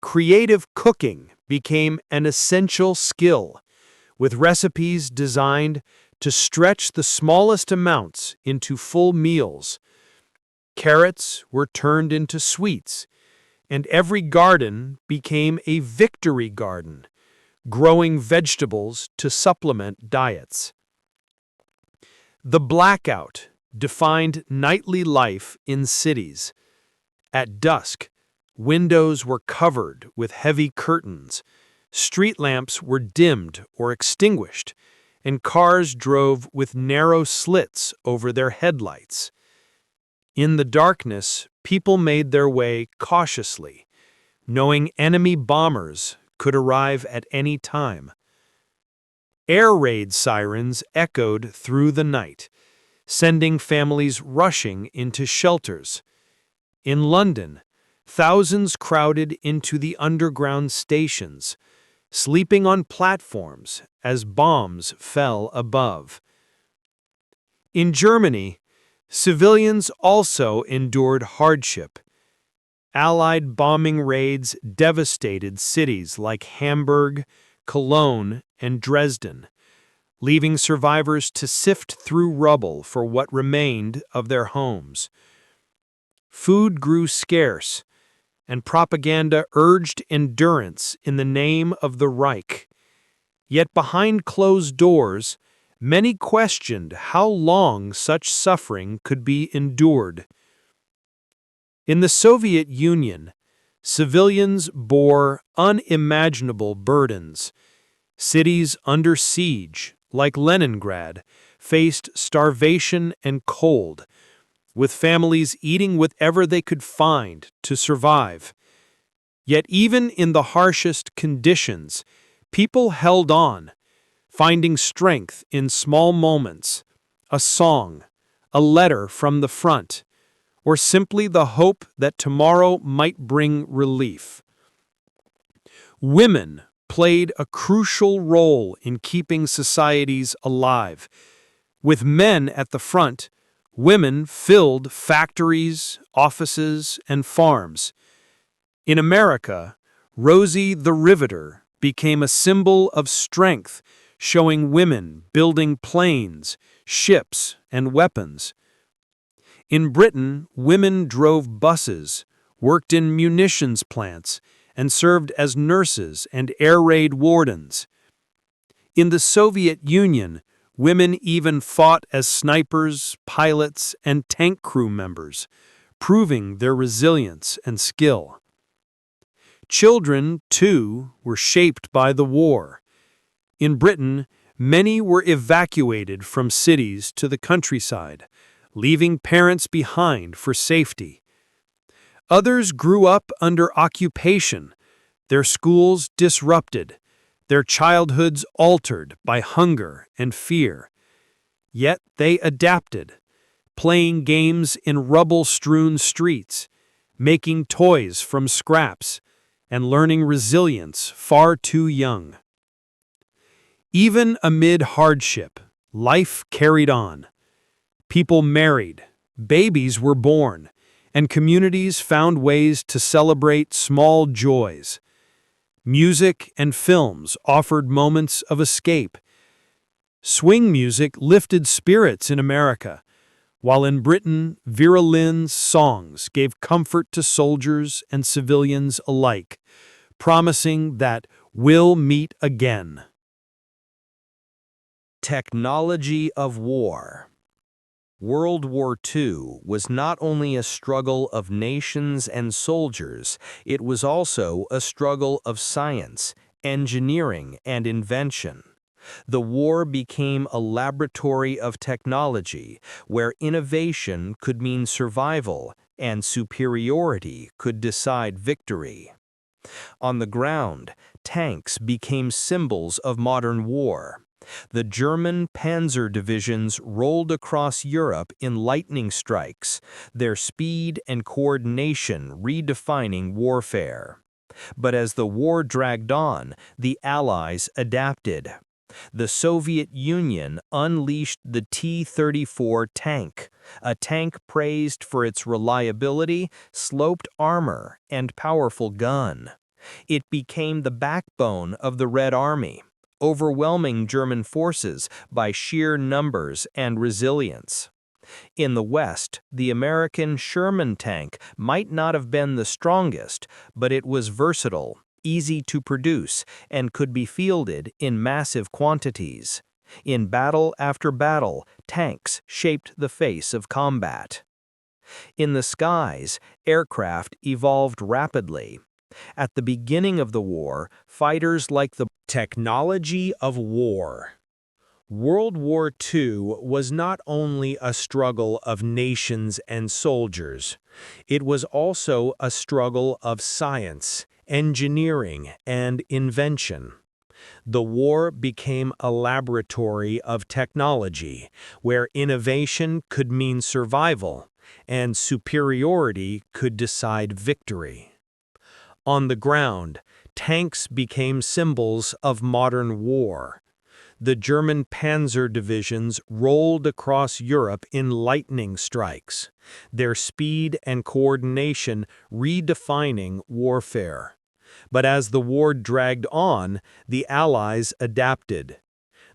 Speaker 1: Creative cooking became an essential skill, with recipes designed to stretch the smallest amounts into full meals. Carrots were turned into sweets, and every garden became a victory garden, growing vegetables to supplement diets. The blackout defined nightly life in cities. At dusk, windows were covered with heavy curtains, street lamps were dimmed or extinguished, and cars drove with narrow slits over their headlights. In the darkness, people made their way cautiously, knowing enemy bombers could arrive at any time. Air raid sirens echoed through the night, sending families rushing into shelters. In London, thousands crowded into the underground stations, sleeping on platforms as bombs fell above. In Germany, civilians also endured hardship. Allied bombing raids devastated cities like Hamburg, Cologne, and Dresden, leaving survivors to sift through rubble for what remained of their homes. Food grew scarce, and propaganda urged endurance in the name of the Reich. Yet behind closed doors, many questioned how long such suffering could be endured. In the Soviet Union, civilians bore unimaginable burdens. Cities under siege, like Leningrad, faced starvation and cold, with families eating whatever they could find to survive. Yet even in the harshest conditions, people held on, finding strength in small moments, a song, a letter from the front, or simply the hope that tomorrow might bring relief. Women played a crucial role in keeping societies alive. With men at the front, women filled factories, offices, and farms. In America, Rosie the Riveter became a symbol of strength, showing women building planes, ships, and weapons. In Britain, women drove buses, worked in munitions plants, and served as nurses and air raid wardens. In the Soviet Union, women even fought as snipers, pilots, and tank crew members, proving their resilience and skill. Children, too, were shaped by the war. In Britain, many were evacuated from cities to the countryside, leaving parents behind for safety. Others grew up under occupation, their schools disrupted, their childhoods altered by hunger and fear. Yet they adapted, playing games in rubble-strewn streets, making toys from scraps, and learning resilience far too young. Even amid hardship, life carried on. People married, babies were born, and communities found ways to celebrate small joys. Music and films offered moments of escape. Swing music lifted spirits in America, while in Britain, Vera Lynn's songs gave comfort to soldiers and civilians alike, promising that we'll meet again.
Speaker 3: Technology of war. World War II was not only a struggle of nations and soldiers, it was also a struggle of science, engineering, and invention. The war became a laboratory of technology, where innovation could mean survival and superiority could decide victory. On the ground, tanks became symbols of modern war. The German panzer divisions rolled across Europe in lightning strikes, their speed and coordination redefining warfare. But as the war dragged on, the Allies adapted. The Soviet Union unleashed the T-34 tank, a tank praised for its reliability, sloped armor, and powerful gun. It became the backbone of the Red Army, overwhelming German forces by sheer numbers and resilience. In the West, the American Sherman tank might not have been the strongest, but it was versatile, easy to produce, and could be fielded in massive quantities. In battle after battle, tanks shaped the face of combat. In the skies, aircraft evolved rapidly. At the beginning of the war, fighters like the technology of war. World War II was not only a struggle of nations and soldiers, it was also a struggle of science, engineering, and invention. The war became a laboratory of technology, where innovation could mean survival, and superiority could decide victory. On the ground, tanks became symbols of modern war. The German panzer divisions rolled across Europe in lightning strikes, their speed and coordination redefining warfare. But as the war dragged on, the Allies adapted.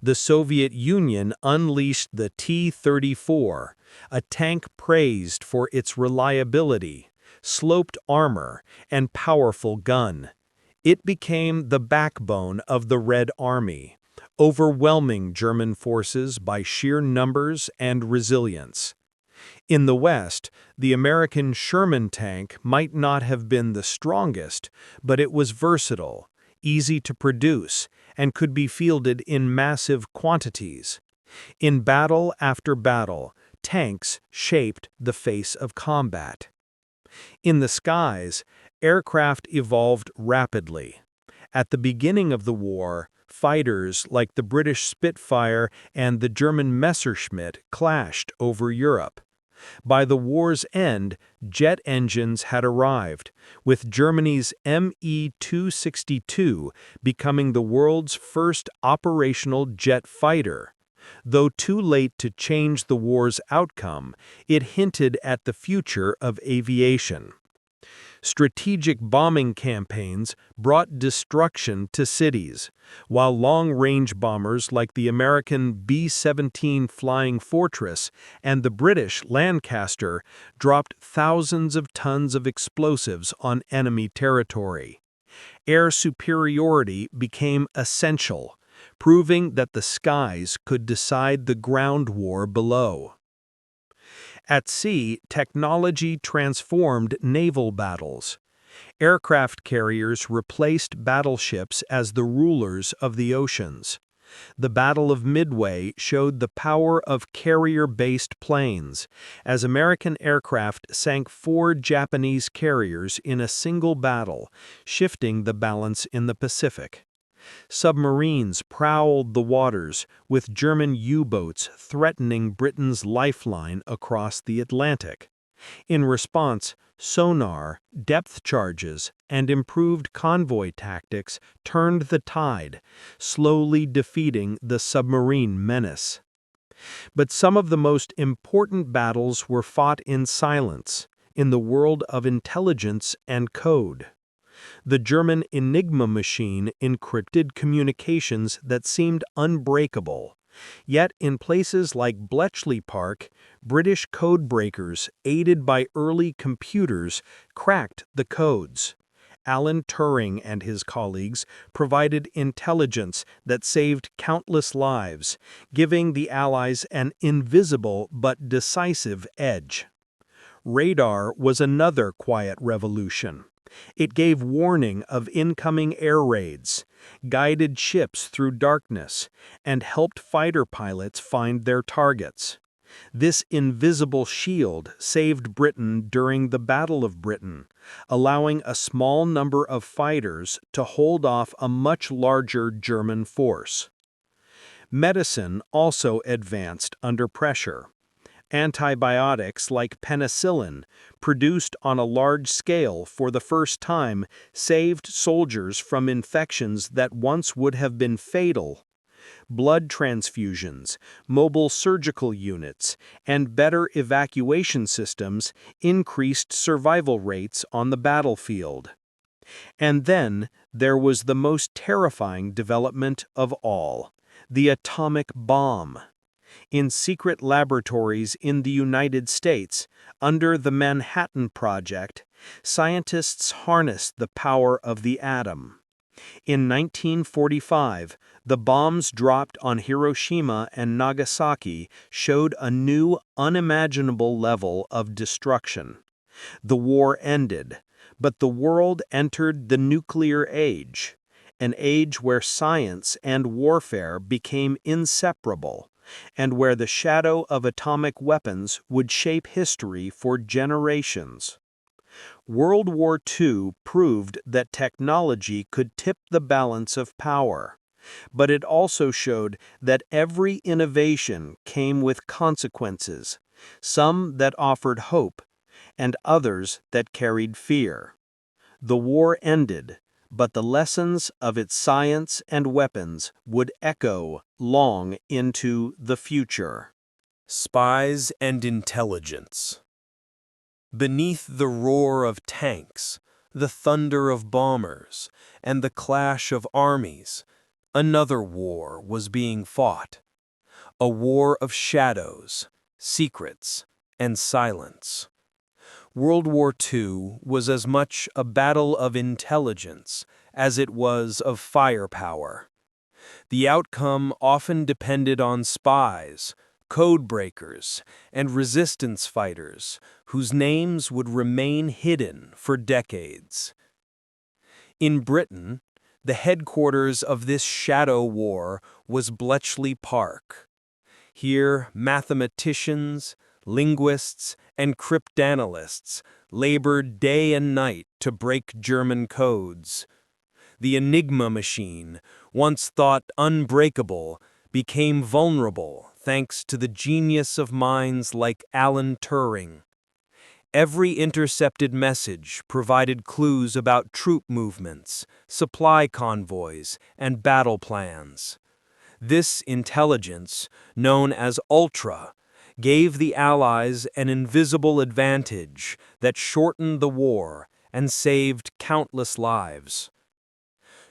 Speaker 3: The Soviet Union unleashed the T-34, a tank praised for its reliability, sloped armor, and powerful gun. It became the backbone of the Red Army, overwhelming German forces by sheer numbers and resilience. In the West, the American Sherman tank might not have been the strongest, but it was versatile, easy to produce, and could be fielded in massive quantities. In battle after battle, tanks shaped the face of combat. In the skies, aircraft evolved rapidly. At the beginning of the war, fighters like the British Spitfire and the German Messerschmitt clashed over Europe.
Speaker 1: By the war's end, jet engines had arrived, with Germany's Me-262 becoming the world's first operational jet fighter. Though too late to change the war's outcome, it hinted at the future of aviation. Strategic bombing campaigns brought destruction to cities, while long-range bombers like the American B-17 Flying Fortress and the British Lancaster dropped thousands of tons of explosives on enemy territory. Air superiority became essential, proving that the skies could decide the ground war below. At sea, technology transformed naval battles. Aircraft carriers replaced battleships as the rulers of the oceans. The Battle of Midway showed the power of carrier-based planes, as American aircraft sank 4 Japanese carriers in a single battle, shifting the balance in the Pacific. Submarines prowled the waters, with German U-boats threatening Britain's lifeline across the Atlantic. In response, sonar, depth charges, and improved convoy tactics turned the tide, slowly defeating the submarine menace. But some of the most important battles were fought in silence, in the world of intelligence and code. The German Enigma machine encrypted communications that seemed unbreakable. Yet in places like Bletchley Park, British code breakers, aided by early computers, cracked the codes. Alan Turing and his colleagues provided intelligence that saved countless lives, giving the Allies an invisible but decisive edge. Radar was another quiet revolution. It gave warning of incoming air raids, guided ships through darkness, and helped fighter pilots find their targets. This invisible shield saved Britain during the Battle of Britain, allowing a small number of fighters to hold off a much larger German force. Medicine also advanced under pressure. Antibiotics like penicillin, produced on a large scale for the first time, saved soldiers from infections that once would have been fatal. Blood transfusions, mobile surgical units, and better evacuation systems increased survival rates on the battlefield. And then there was the most terrifying development of all, the atomic bomb. In secret laboratories in the United States, under the Manhattan Project, scientists harnessed the power of the atom. In 1945, the bombs dropped on Hiroshima and Nagasaki showed a new, unimaginable level of destruction. The war ended, but the world entered the nuclear age, an age where science and warfare became inseparable, and where the shadow of atomic weapons would shape history for generations. World War II proved that technology could tip the balance of power, but it also showed that every innovation came with consequences, some that offered hope, and others that carried fear. The war ended, but the lessons of its science and weapons would echo long into the future.
Speaker 2: Spies and intelligence. Beneath the roar of tanks, the thunder of bombers, and the clash of armies, another war was being fought. A war of shadows, secrets, and silence. World War II was as much a battle of intelligence as it was of firepower. The outcome often depended on spies, code breakers, and resistance fighters whose names would remain hidden for decades. In Britain, the headquarters of this shadow war was Bletchley Park. Here, mathematicians, linguists, and cryptanalysts labored day and night to break German codes. The Enigma machine, once thought unbreakable, became vulnerable thanks to the genius of minds like Alan Turing. Every intercepted message provided clues about troop movements, supply convoys, and battle plans. This intelligence, known as Ultra, gave the Allies an invisible advantage that shortened the war and saved countless lives.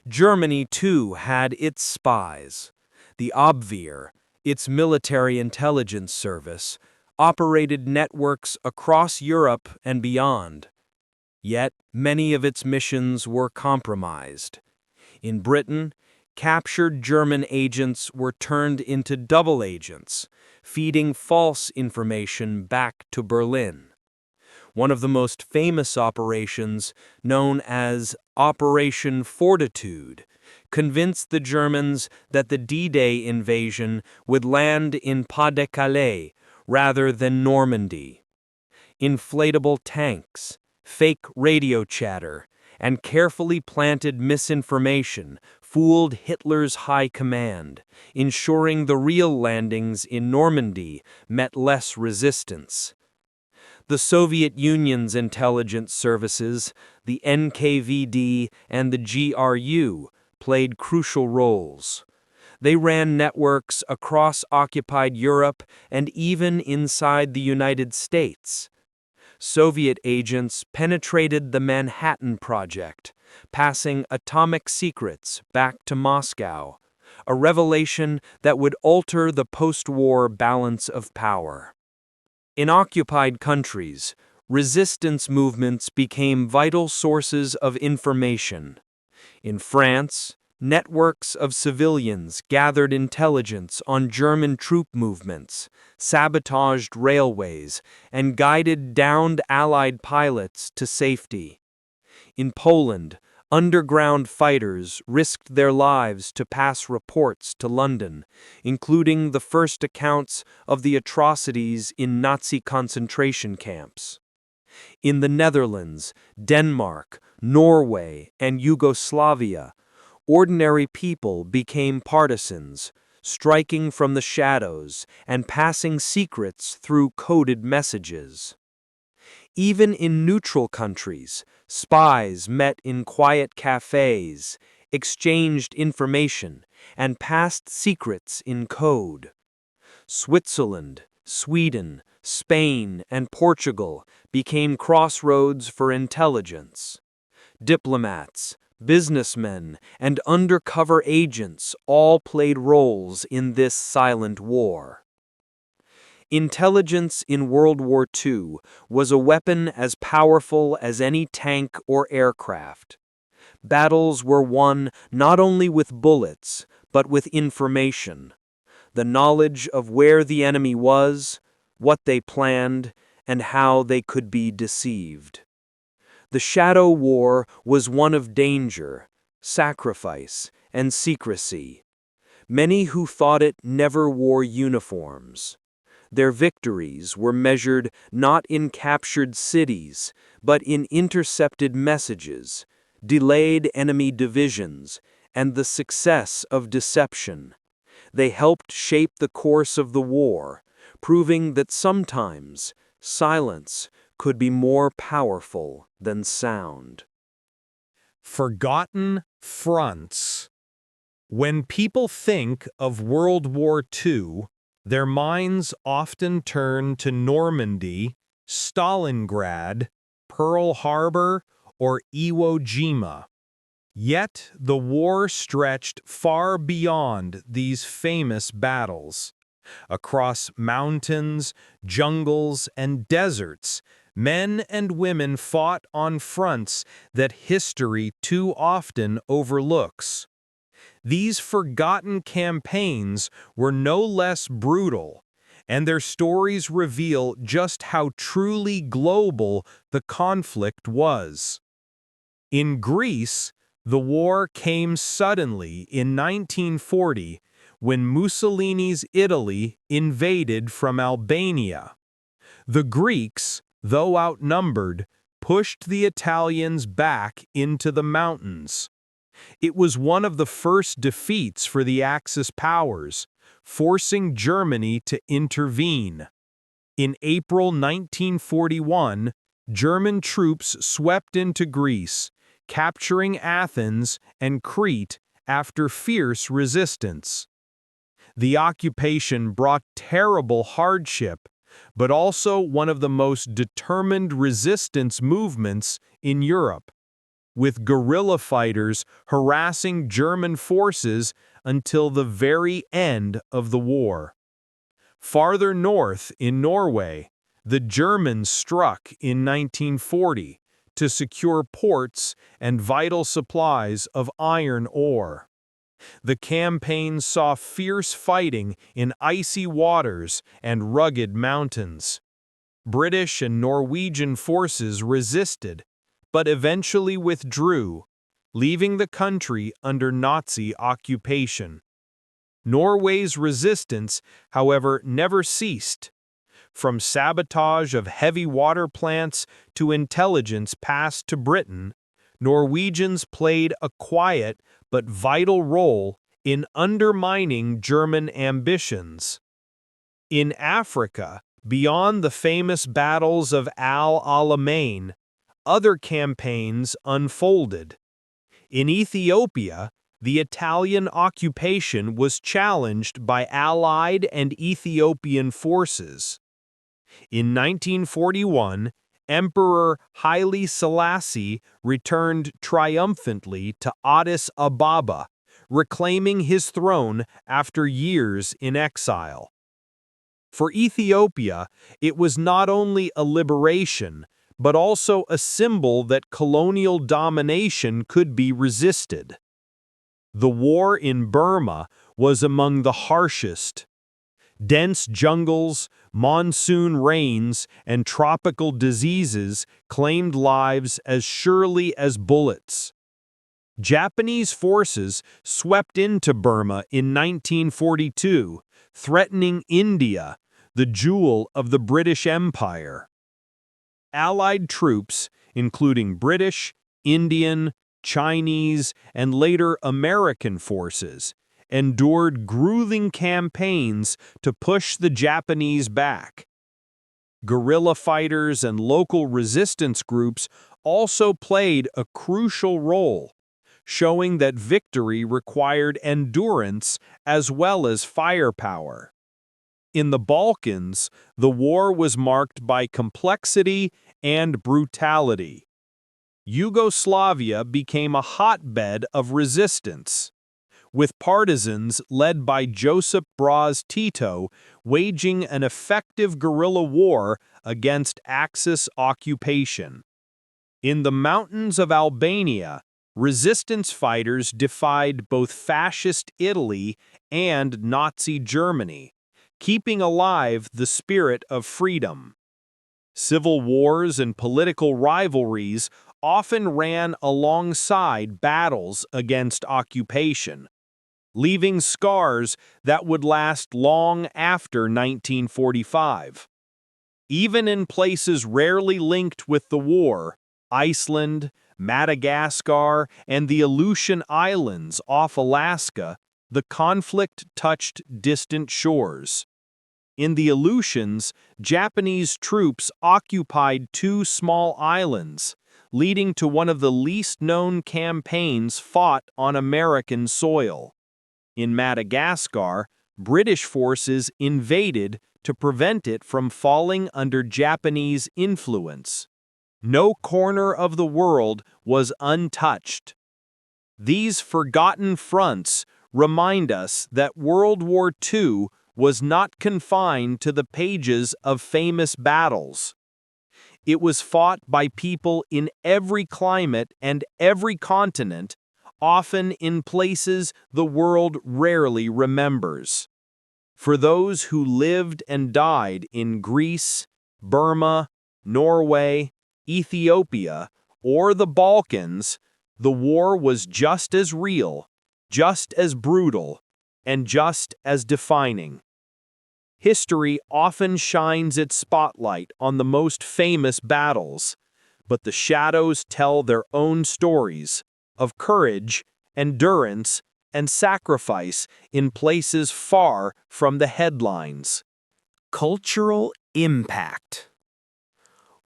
Speaker 2: Germany, too, had its spies. The Abwehr, its military intelligence service, operated networks across Europe and beyond. Yet, many of its missions were compromised. In Britain, captured German agents were turned into double agents, feeding false information back to Berlin. One of the most famous operations, known as Operation Fortitude, convinced the Germans that the D-Day invasion would land in Pas-de-Calais rather than Normandy. Inflatable tanks, fake radio chatter, and carefully planted misinformation fooled Hitler's high command, ensuring the real landings in Normandy met less resistance. The Soviet Union's intelligence services, the NKVD and the GRU, played crucial roles. They ran networks across occupied Europe and even inside the United States. Soviet agents penetrated the Manhattan Project, passing atomic secrets back to Moscow, a revelation that would alter the post-war balance of power. In occupied countries, resistance movements became vital sources of information. In France, networks of civilians gathered intelligence on German troop movements, sabotaged railways, and guided downed Allied pilots to safety. In Poland, underground fighters risked their lives to pass reports to London, including the first accounts of the atrocities in Nazi concentration camps. In the Netherlands, Denmark, Norway, and Yugoslavia, ordinary people became partisans, striking from the shadows and passing secrets through coded messages. Even in neutral countries, spies met in quiet cafes, exchanged information, and passed secrets in code. Switzerland, Sweden, Spain, and Portugal became crossroads for intelligence. Diplomats, businessmen, and undercover agents all played roles in this silent war. Intelligence in World War II was a weapon as powerful as any tank or aircraft. Battles were won not only with bullets, but with information. The knowledge of where the enemy was, what they planned, and how they could be deceived. The Shadow War was one of danger, sacrifice, and secrecy. Many who fought it never wore uniforms. Their victories were measured not in captured cities, but in intercepted messages, delayed enemy divisions, and the success of deception. They helped shape the course of the war, proving that sometimes silence could be more powerful than sound.
Speaker 1: Forgotten fronts. When people think of World War II, their minds often turn to Normandy, Stalingrad, Pearl Harbor, or Iwo Jima. Yet the war stretched far beyond these famous battles. Across mountains, jungles, and deserts, men and women fought on fronts that history too often overlooks. These forgotten campaigns were no less brutal, and their stories reveal just how truly global the conflict was. In Greece, the war came suddenly in 1940 when Mussolini's Italy invaded from Albania. The Greeks, though outnumbered, pushed the Italians back into the mountains. It was one of the first defeats for the Axis powers, forcing Germany to intervene. In April 1941, German troops swept into Greece, capturing Athens and Crete after fierce resistance. The occupation brought terrible hardship, but also one of the most determined resistance movements in Europe, with guerrilla fighters harassing German forces until the very end of the war. Farther north in Norway, the Germans struck in 1940 to secure ports and vital supplies of iron ore. The campaign saw fierce fighting in icy waters and rugged mountains. British and Norwegian forces resisted, but eventually withdrew, leaving the country under Nazi occupation. Norway's resistance, however, never ceased. From sabotage of heavy water plants to intelligence passed to Britain, Norwegians played a quiet but vital role in undermining German ambitions. In Africa, beyond the famous battles of Al Alamein, other campaigns unfolded. In Ethiopia, the Italian occupation was challenged by Allied and Ethiopian forces. In 1941, Emperor Haile Selassie returned triumphantly to Addis Ababa, reclaiming his throne after years in exile. For Ethiopia, it was not only a liberation, but also a symbol that colonial domination could be resisted. The war in Burma was among the harshest. Dense jungles, monsoon rains, and tropical diseases claimed lives as surely as bullets. Japanese forces swept into Burma in 1942, threatening India, the jewel of the British Empire. Allied troops, including British, Indian, Chinese, and later American forces, endured grueling campaigns to push the Japanese back. Guerrilla fighters and local resistance groups also played a crucial role, showing that victory required endurance as well as firepower. In the Balkans, the war was marked by complexity and brutality. Yugoslavia became a hotbed of resistance, with partisans led by Josip Broz Tito waging an effective guerrilla war against Axis occupation. In the mountains of Albania, resistance fighters defied both fascist Italy and Nazi Germany, keeping alive the spirit of freedom. Civil wars and political rivalries often ran alongside battles against occupation, leaving scars that would last long after 1945. Even in places rarely linked with the war, Iceland, Madagascar, and the Aleutian Islands off Alaska, the conflict touched distant shores. In the Aleutians, Japanese troops occupied two small islands, leading to one of the least-known campaigns fought on American soil. In Madagascar, British forces invaded to prevent it from falling under Japanese influence. No corner of the world was untouched. These forgotten fronts remind us that World War II was not confined to the pages of famous battles. It was fought by people in every climate and every continent, often in places the world rarely remembers. For those who lived and died in Greece, Burma, Norway, Ethiopia, or the Balkans, the war was just as real, just as brutal, and just as defining. History often shines its spotlight on the most famous battles, but the shadows tell their own stories of courage, endurance,
Speaker 2: and sacrifice in places far from the headlines.
Speaker 1: Cultural impact.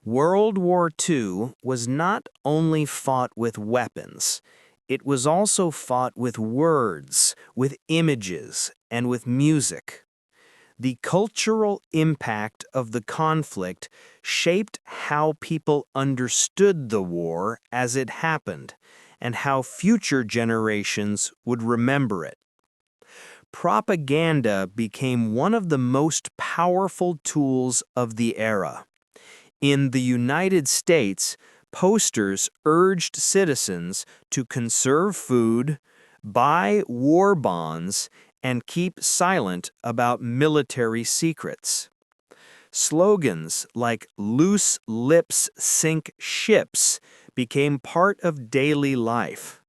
Speaker 1: World War II was not only fought with weapons, it was also fought with words, with images, and with music. The cultural impact of the conflict shaped how people understood the war as it happened, and how future generations would remember it. Propaganda became one of the most powerful tools of the era. In the United States, posters urged citizens to conserve food, buy war bonds, and keep silent about military secrets. Slogans like "Loose lips sink ships" became part of daily life.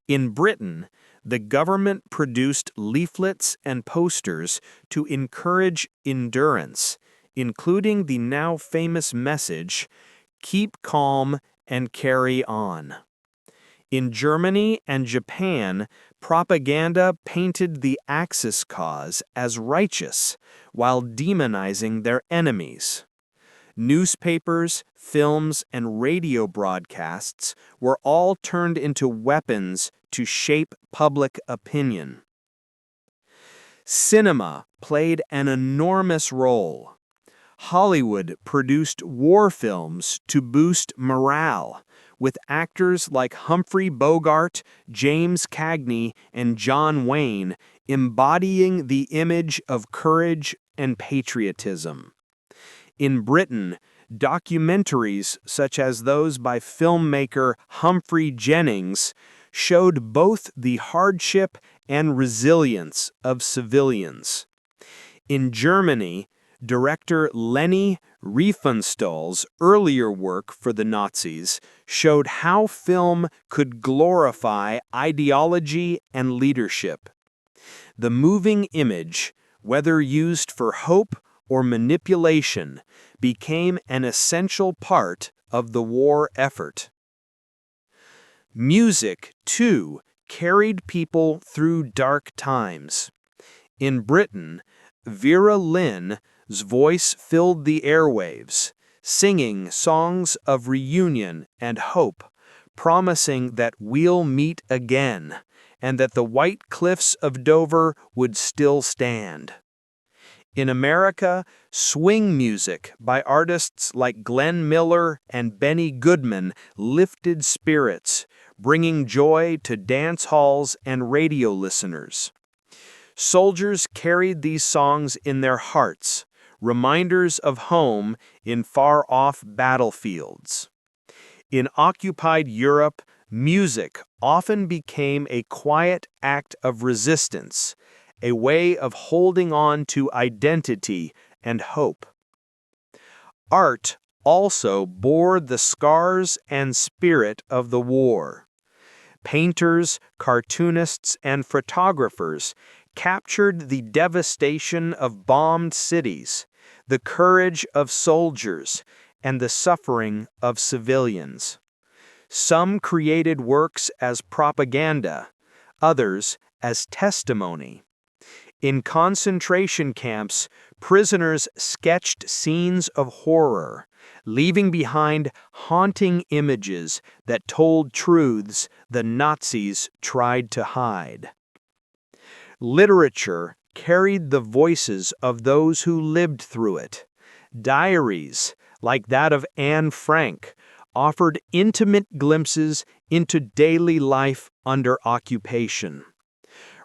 Speaker 1: In Britain, the government produced leaflets and posters to encourage endurance, including the now famous message, "Keep calm and carry on." In Germany and Japan, propaganda painted the Axis cause as righteous while demonizing their enemies. Newspapers, films, and radio broadcasts were all turned into weapons to shape public opinion. Cinema played an enormous role. Hollywood produced war films to boost morale, with actors like Humphrey Bogart, James Cagney, and John Wayne embodying the image of courage and patriotism. In Britain, documentaries such as those by filmmaker Humphrey Jennings showed both the hardship and resilience of civilians. In Germany, director Leni Riefenstahl's earlier work for the Nazis showed how film could glorify ideology and leadership. The moving image, whether used for hope or manipulation, became an essential part of the war effort. Music, too, carried people through dark times. In Britain, Vera Lynn's voice filled the airwaves, singing songs of reunion and hope, promising that we'll meet again, and that the white cliffs of Dover would still stand. In America, swing music by artists like Glenn Miller and Benny Goodman lifted spirits, bringing joy to dance halls and radio listeners. Soldiers carried these songs in their hearts, reminders of home in far-off battlefields. In occupied Europe, music often became a quiet act of resistance, a way of holding on to identity and hope. Art also bore the scars and spirit of the war. Painters, cartoonists, and photographers captured the devastation of bombed cities, the courage of soldiers, and the suffering of civilians. Some created works as propaganda, others as testimony. In concentration camps, prisoners sketched scenes of horror, leaving behind haunting images that told truths the Nazis tried to hide. Literature carried the voices of those who lived through it. Diaries, like that of Anne Frank, offered intimate glimpses into daily life under occupation.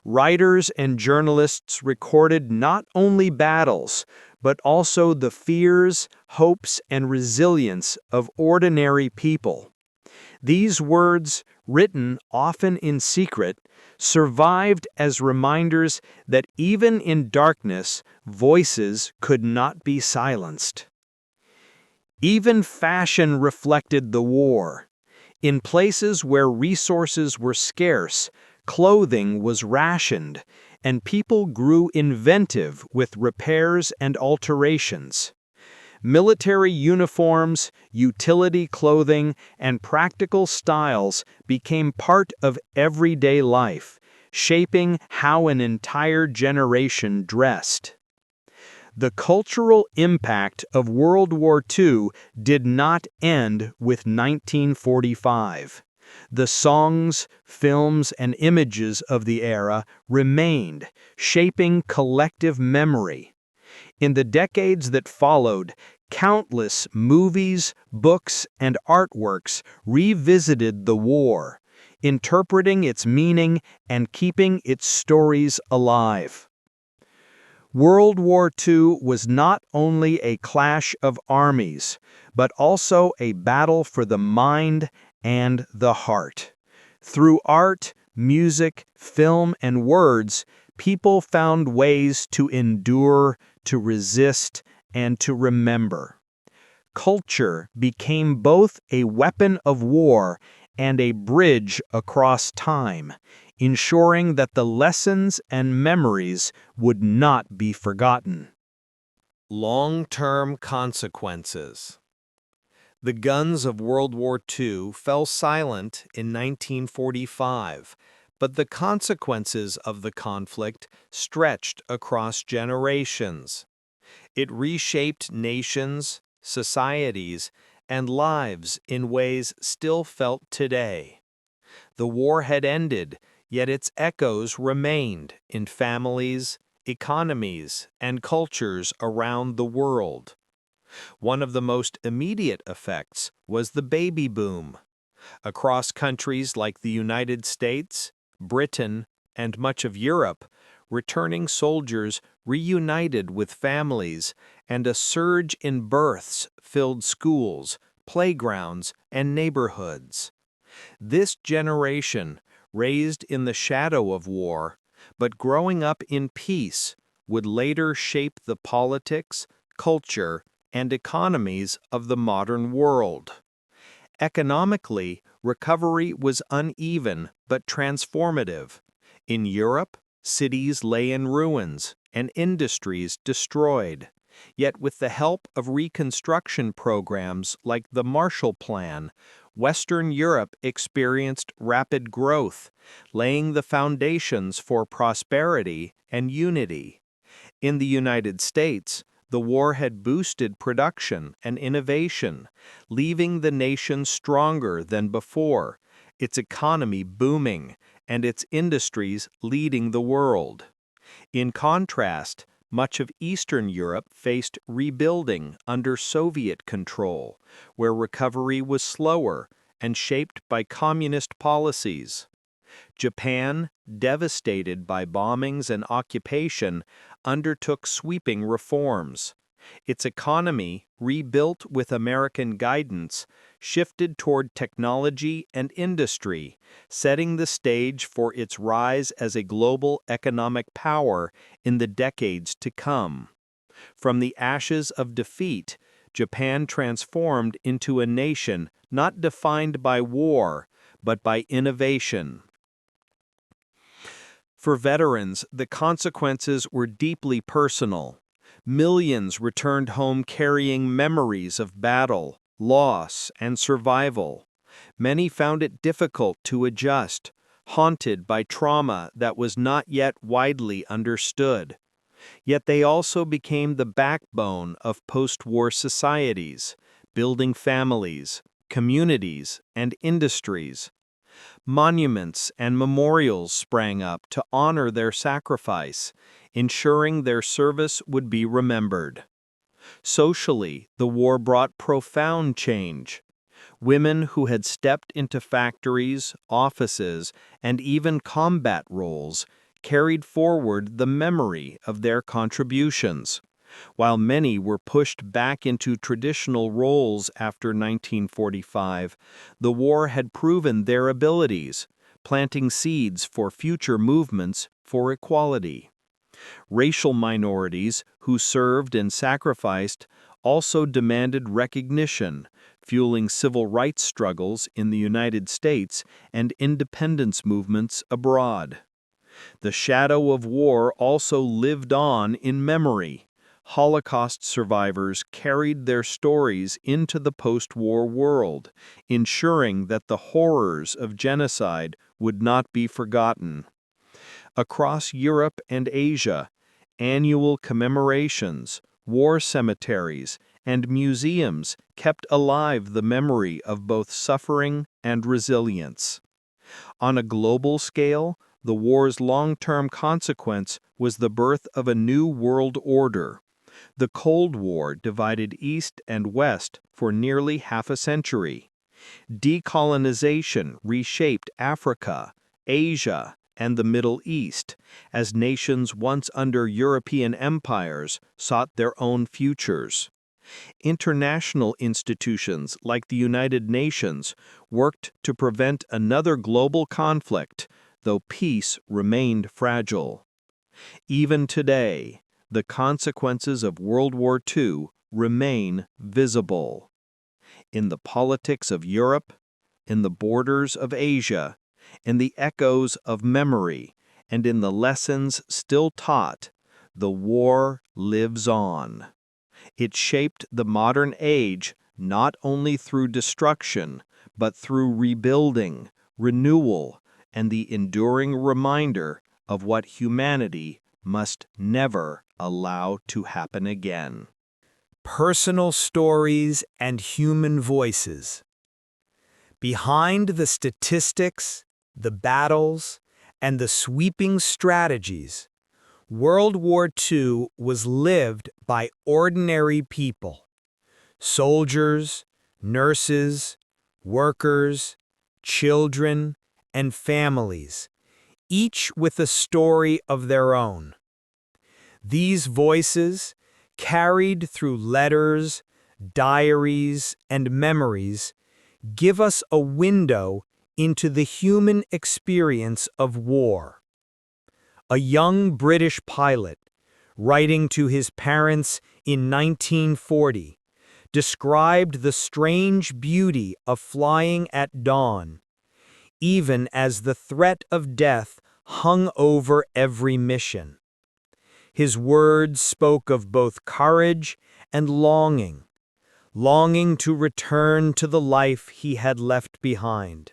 Speaker 1: Writers and journalists recorded not only battles, but also the fears, hopes, and resilience of ordinary people. These words, written often in secret, survived as reminders that even in darkness, voices could not be silenced. Even fashion reflected the war. In places where resources were scarce, clothing was rationed, and people grew inventive with repairs and alterations. Military uniforms, utility clothing, and practical styles became part of everyday life,
Speaker 2: shaping how an entire generation dressed. The cultural impact of World War II did not end with 1945. The songs, films, and images of the era remained, shaping collective memory. In the decades that followed, countless movies, books, and artworks revisited the war, interpreting its meaning and keeping its stories alive. World War II was not only a clash of armies, but also a battle for the mind and the heart. Through art, music, film, and words, people found ways to endure, to resist, and to remember. Culture became both a weapon of war and a bridge across time, ensuring that the lessons and memories would not be forgotten.
Speaker 1: Long-term consequences. The guns of World War II fell silent in 1945, but the consequences of the conflict stretched across generations. It reshaped nations, societies, and lives in ways still felt today. The war had ended, yet its echoes remained in families, economies, and cultures around the world. One of the most immediate effects was the baby boom. Across countries like the United States, Britain, and much of Europe, returning soldiers reunited with families, and a surge in births filled schools, playgrounds, and neighborhoods. This generation, raised in the shadow of war, but growing up in peace, would later shape the politics, culture, and economies of the modern world. Economically, recovery was uneven but transformative. In Europe, cities lay in ruins and industries destroyed. Yet with the help of reconstruction programs like the Marshall Plan, Western Europe experienced rapid growth, laying the foundations for prosperity and unity. In the United States, the war had boosted production and innovation, leaving the nation stronger than before, its economy booming, and its industries leading the world. In contrast, much of Eastern Europe faced rebuilding under Soviet control, where recovery was slower and shaped by communist policies. Japan, devastated by bombings and occupation, undertook sweeping reforms. Its economy, rebuilt with American guidance, shifted toward technology and industry, setting the stage for its rise as a global economic power in the decades to come. From the ashes of defeat, Japan transformed into a nation not defined by war, but by innovation. For veterans, the consequences were deeply personal. Millions returned home carrying memories of battle, loss, and survival. Many found it difficult to adjust, haunted by trauma that was not yet widely understood. Yet they also became the backbone of post-war societies, building families, communities, and industries. Monuments and memorials sprang up to honor their sacrifice, ensuring their service would be remembered. Socially, the war brought profound change. Women who had stepped into factories, offices, and even combat roles carried forward the memory of their contributions. While many were pushed back into traditional roles after 1945, the war had proven their abilities, planting seeds for future movements for equality. Racial minorities who served and sacrificed also demanded recognition, fueling civil rights struggles in the United States and independence movements abroad. The shadow of war also lived on in memory. Holocaust survivors carried their stories into the post-war world, ensuring that the horrors of genocide would not be forgotten.
Speaker 2: Across Europe and Asia, annual commemorations, war cemeteries, and museums kept alive the memory of both suffering and resilience. On a global scale, the war's long-term consequence was the birth of a new world order. The Cold War divided East and West for nearly half a century. Decolonization reshaped Africa, Asia, and the Middle East as nations once under European empires sought their own futures. International institutions like the United Nations worked to prevent another global conflict, though peace remained fragile. Even today, the consequences of World War II remain visible. In the politics of Europe, in the borders of Asia, in the echoes of memory, and in the lessons still taught, the war lives on. It shaped the modern age not only through destruction, but through rebuilding, renewal, and the enduring reminder of what humanity must never allow to happen again.
Speaker 1: Personal stories and human voices. Behind the statistics, the battles, and the sweeping strategies, World War II was lived by ordinary people. Soldiers, nurses, workers, children, and families, each with a story of their own. These voices, carried through letters, diaries, and memories, give us a window into the human experience of war. A young British pilot, writing to his parents in 1940, described the strange beauty of flying at dawn, even as the threat of death hung over every mission. His words spoke of both courage and longing to return to the life he had left behind.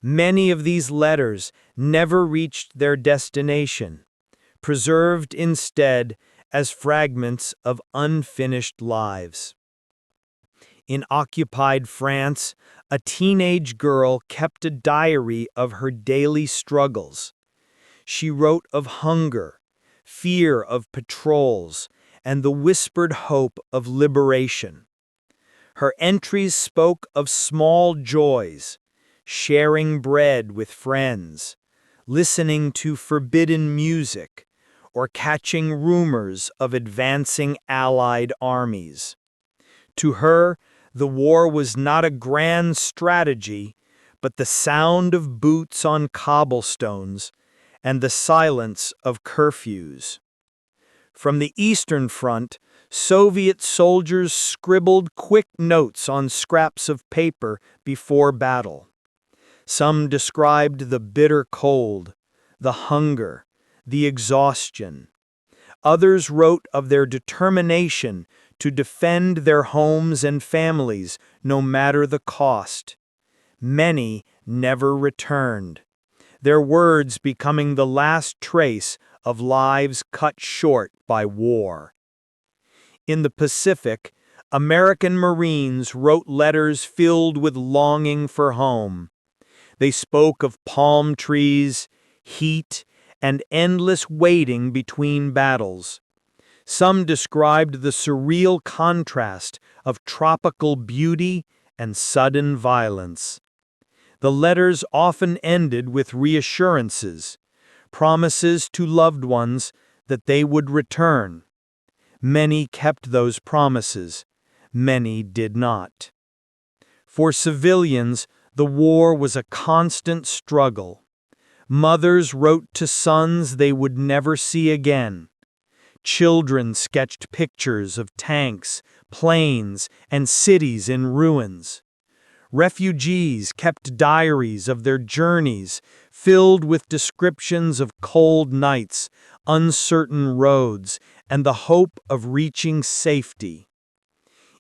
Speaker 1: Many of these letters never reached their destination, preserved instead as fragments of unfinished lives. In occupied France, a teenage girl kept a diary of her daily struggles. She wrote of hunger, fear of patrols, and the whispered hope of liberation. Her entries spoke of small joys, sharing bread with friends, listening to forbidden music, or catching rumors of advancing Allied armies. To her, the war was not a grand strategy, but the sound of boots on cobblestones and the silence of curfews. From the Eastern Front, Soviet soldiers scribbled quick notes on scraps of paper before battle. Some described the bitter cold, the hunger, the exhaustion. Others wrote of their determination to defend their homes and families no matter the cost. Many never returned, their words becoming the last trace of lives cut short by war. In the Pacific, American Marines wrote letters filled with longing for home. They spoke of palm trees, heat, and endless waiting between battles. Some described the surreal contrast of tropical beauty and sudden violence. The letters often ended with reassurances, promises to loved ones that they would return. Many kept those promises, many did not. For civilians, the war was a constant struggle. Mothers wrote to sons they would never see again. Children sketched pictures of tanks, planes, and cities in ruins. Refugees kept diaries of their journeys, filled with descriptions of cold nights, uncertain roads, and the hope of reaching safety.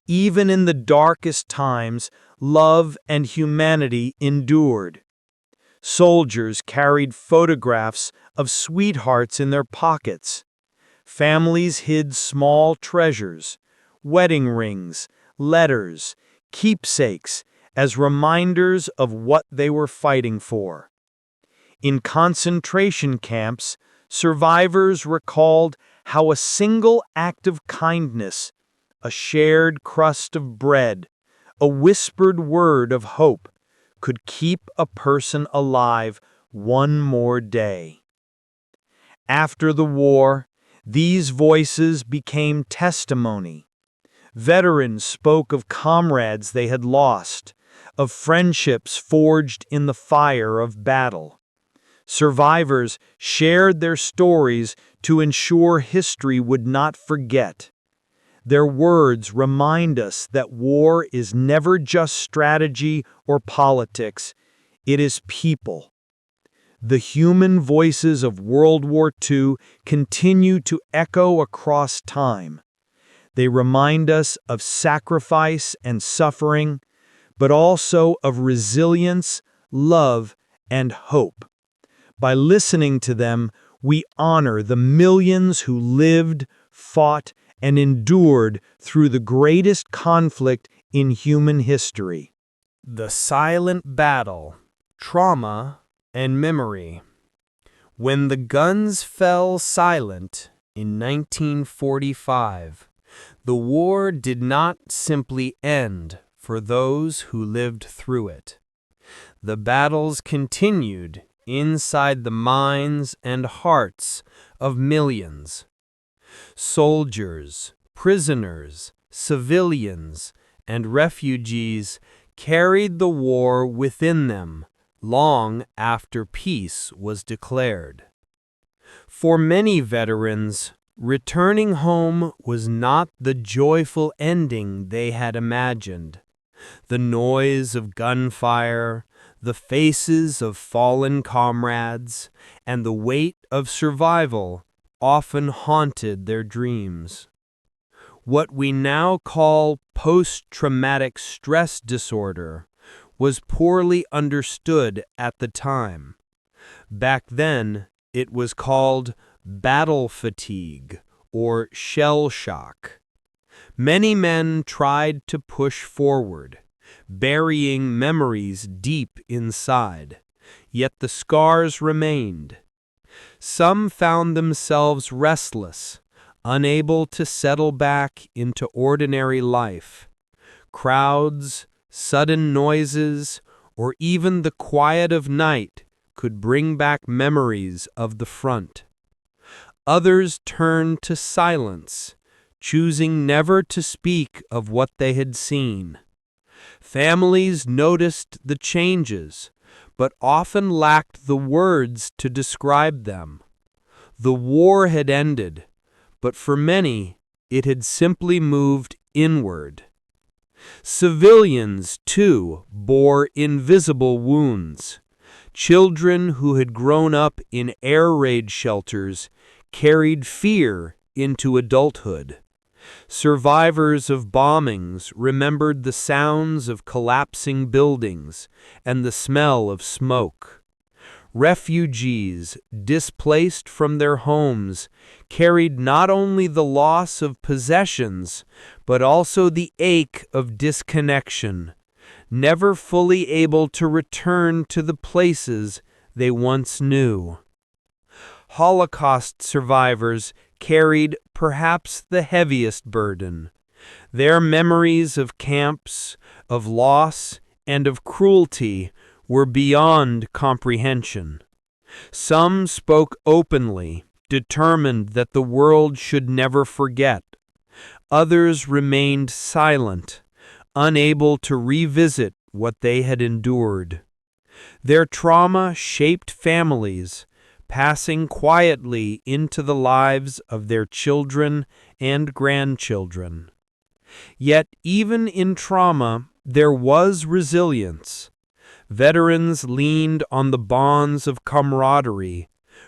Speaker 1: Even in the darkest times, love and humanity endured.
Speaker 2: Soldiers carried photographs of sweethearts in their pockets. Families hid small treasures, wedding rings, letters, keepsakes, as reminders of what they were fighting for. In concentration camps, survivors recalled how a single act of kindness, a shared crust of bread, a whispered word of hope, could keep a person alive one more day. After the war, these voices became testimony. Veterans spoke of comrades they had lost, of friendships forged in the fire of battle. Survivors shared their stories to ensure history would not forget. Their words remind us that war is never just strategy or politics, it is people. The human voices of World War II continue to echo across time. They remind us of sacrifice and suffering, but also of resilience, love, and hope. By listening to them, we honor the millions who lived, fought, and endured through the greatest conflict in human history.
Speaker 1: The silent battle, trauma, and memory. When the guns fell silent in 1945, the war did not simply end for those who lived through it. The battles continued inside the minds and hearts of millions. Soldiers, prisoners, civilians, and refugees carried the war within them long after peace was declared. For many veterans, returning home was not the joyful ending they had imagined. The noise of gunfire, the faces of fallen comrades, and the weight of survival often haunted their dreams. What we now call post-traumatic stress disorder was poorly understood at the time. Back then, it was called battle fatigue or shell shock. Many men tried to push forward, burying memories deep inside, yet the scars remained. Some found themselves restless, unable to settle back into ordinary life. Crowds, sudden noises, or even the quiet of night could bring back memories of the front. Others turned to silence, choosing never to speak of what they had seen. Families noticed the changes, but often lacked the words to describe them. The war had ended, but for many, it had simply moved inward. Civilians, too, bore invisible wounds. Children who had grown up in air raid shelters carried fear into adulthood. Survivors of bombings remembered the sounds of collapsing buildings and the smell of smoke. Refugees, displaced from their homes, carried not only the loss of possessions, but also the ache of disconnection, never fully able to return to the places they once knew. Holocaust survivors carried perhaps the heaviest burden. Their memories of camps, of loss, and of cruelty were beyond comprehension. Some spoke openly, determined that the world should never forget. Others remained silent, unable to revisit what they had endured. Their trauma shaped families, passing quietly into the lives of their children and grandchildren. Yet even in trauma, there was resilience. Veterans leaned on the bonds of camaraderie,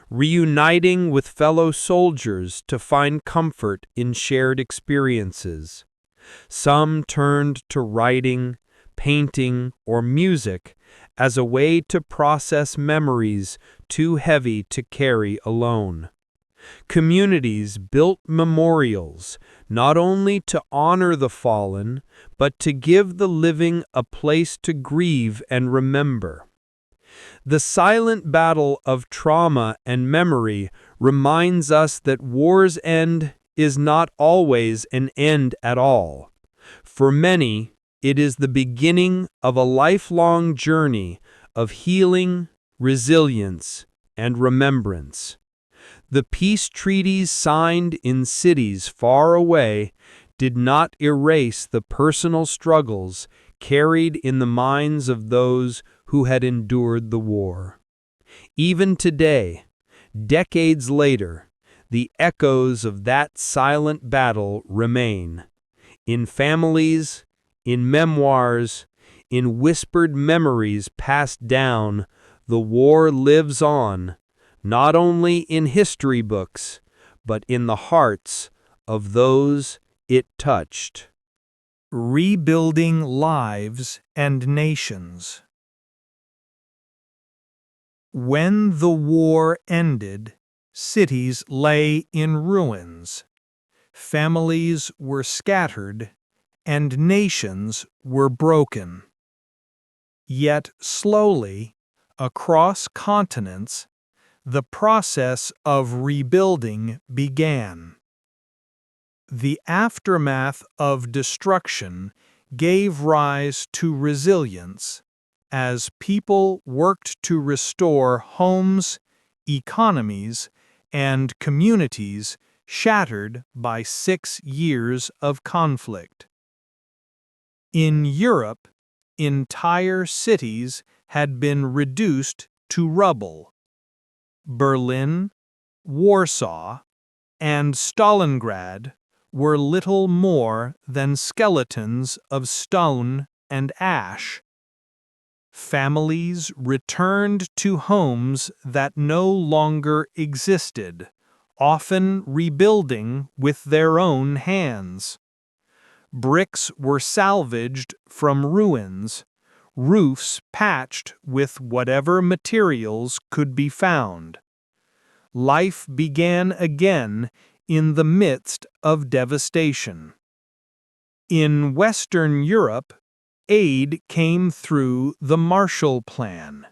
Speaker 1: reuniting with fellow soldiers to find comfort in shared experiences. Some turned to writing, painting, or music
Speaker 2: as a way to process memories too heavy to carry alone. Communities built memorials, not only to honor the fallen, but to give the living a place to grieve and remember. The silent battle of trauma and memory reminds us that war's end is not always an end at all. For many, it is the beginning of a lifelong journey of healing, resilience, and remembrance. The peace treaties signed in cities far away did not erase the personal struggles carried in the minds of those who had endured the war. Even today, decades later, the echoes of that silent battle remain. In families, in memoirs, in whispered memories passed down, the war lives on, not only in history books, but in the hearts of those it touched.
Speaker 1: Rebuilding lives and nations. When the war ended, cities lay in ruins. Families were scattered, and nations were broken. Yet slowly, across continents, the process of rebuilding began. The aftermath of destruction gave rise to resilience as people worked to restore homes, economies, and communities shattered by 6 years of conflict. In Europe, entire cities had been reduced to rubble. Berlin, Warsaw, and Stalingrad were little more than skeletons of stone and ash. Families returned to homes that no longer existed, often rebuilding with their own hands. Bricks were salvaged from ruins, roofs patched with whatever materials could be found. Life began again in the midst of devastation. In Western Europe, aid came through the Marshall Plan.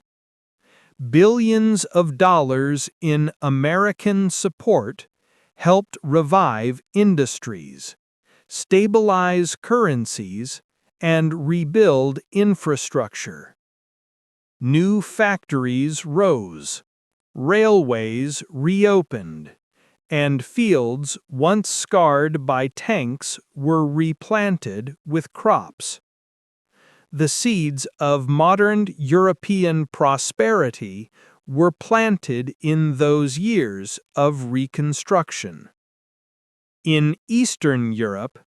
Speaker 1: Billions of dollars in American support helped revive industries, stabilize currencies, and rebuild infrastructure. New factories rose, railways reopened, and fields once scarred by tanks were replanted with crops. The seeds of modern European prosperity were planted in those years of reconstruction. In Eastern Europe,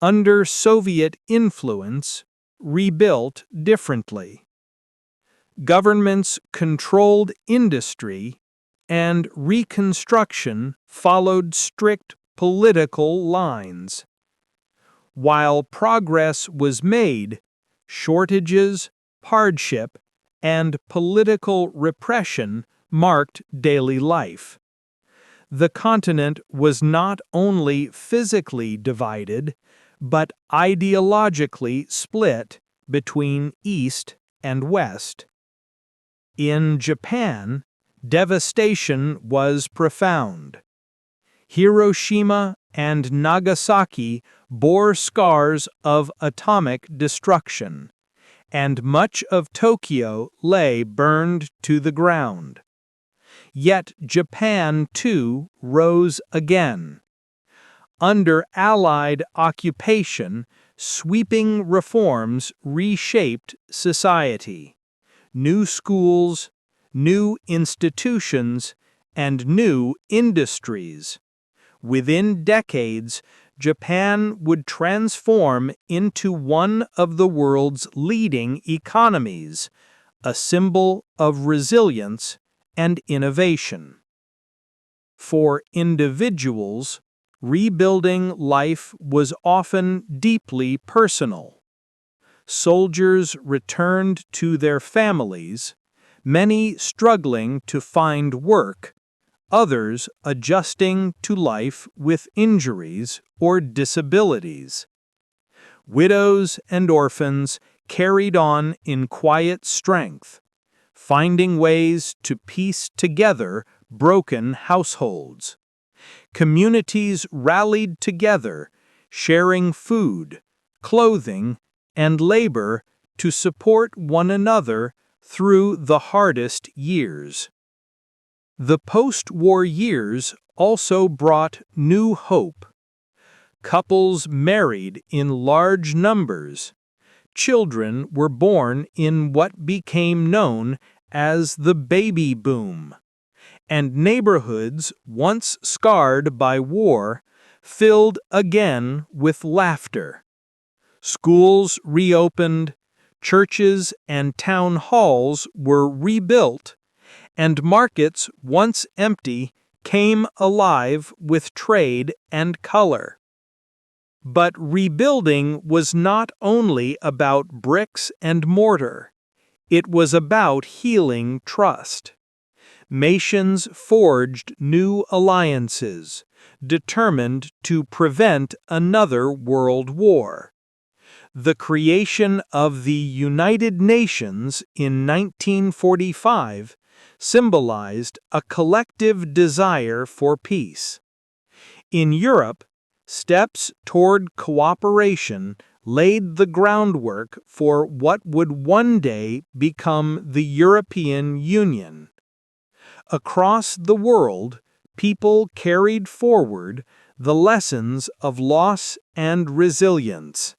Speaker 1: under Soviet influence, rebuilt differently. Governments controlled industry, and reconstruction followed strict political lines. While progress was made, shortages, hardship, and political repression marked daily life. The continent was not only physically divided, but ideologically split between East and West. In Japan, devastation was profound. Hiroshima and Nagasaki bore scars of atomic destruction, and much of Tokyo lay burned to the ground. Yet Japan, too, rose again. Under Allied occupation, sweeping reforms reshaped society. New schools, new institutions, and new industries. Within decades, Japan would transform into one of the world's leading economies, a symbol of resilience and innovation. For individuals, rebuilding life was often deeply personal.
Speaker 2: soldiers returned to their families, many struggling to find work, others adjusting to life with injuries or disabilities. Widows and orphans carried on in quiet strength, finding ways to piece together broken households. Communities rallied together, sharing food, clothing, and labor to support one another through the hardest years. The post-war years also brought new hope. Couples married in large numbers. Children were born in what became known as the baby boom, and neighborhoods once scarred by war filled again with laughter. Schools reopened, churches and town halls were rebuilt, and markets once empty came alive with trade and color. But rebuilding was not only about bricks and mortar. It was about healing trust. Nations forged new alliances, determined to prevent another world war. The creation of the United Nations in 1945 symbolized a collective desire for peace. In Europe, steps toward cooperation laid the groundwork for what would one day become the European Union. Across the world, people carried forward the lessons of loss and resilience.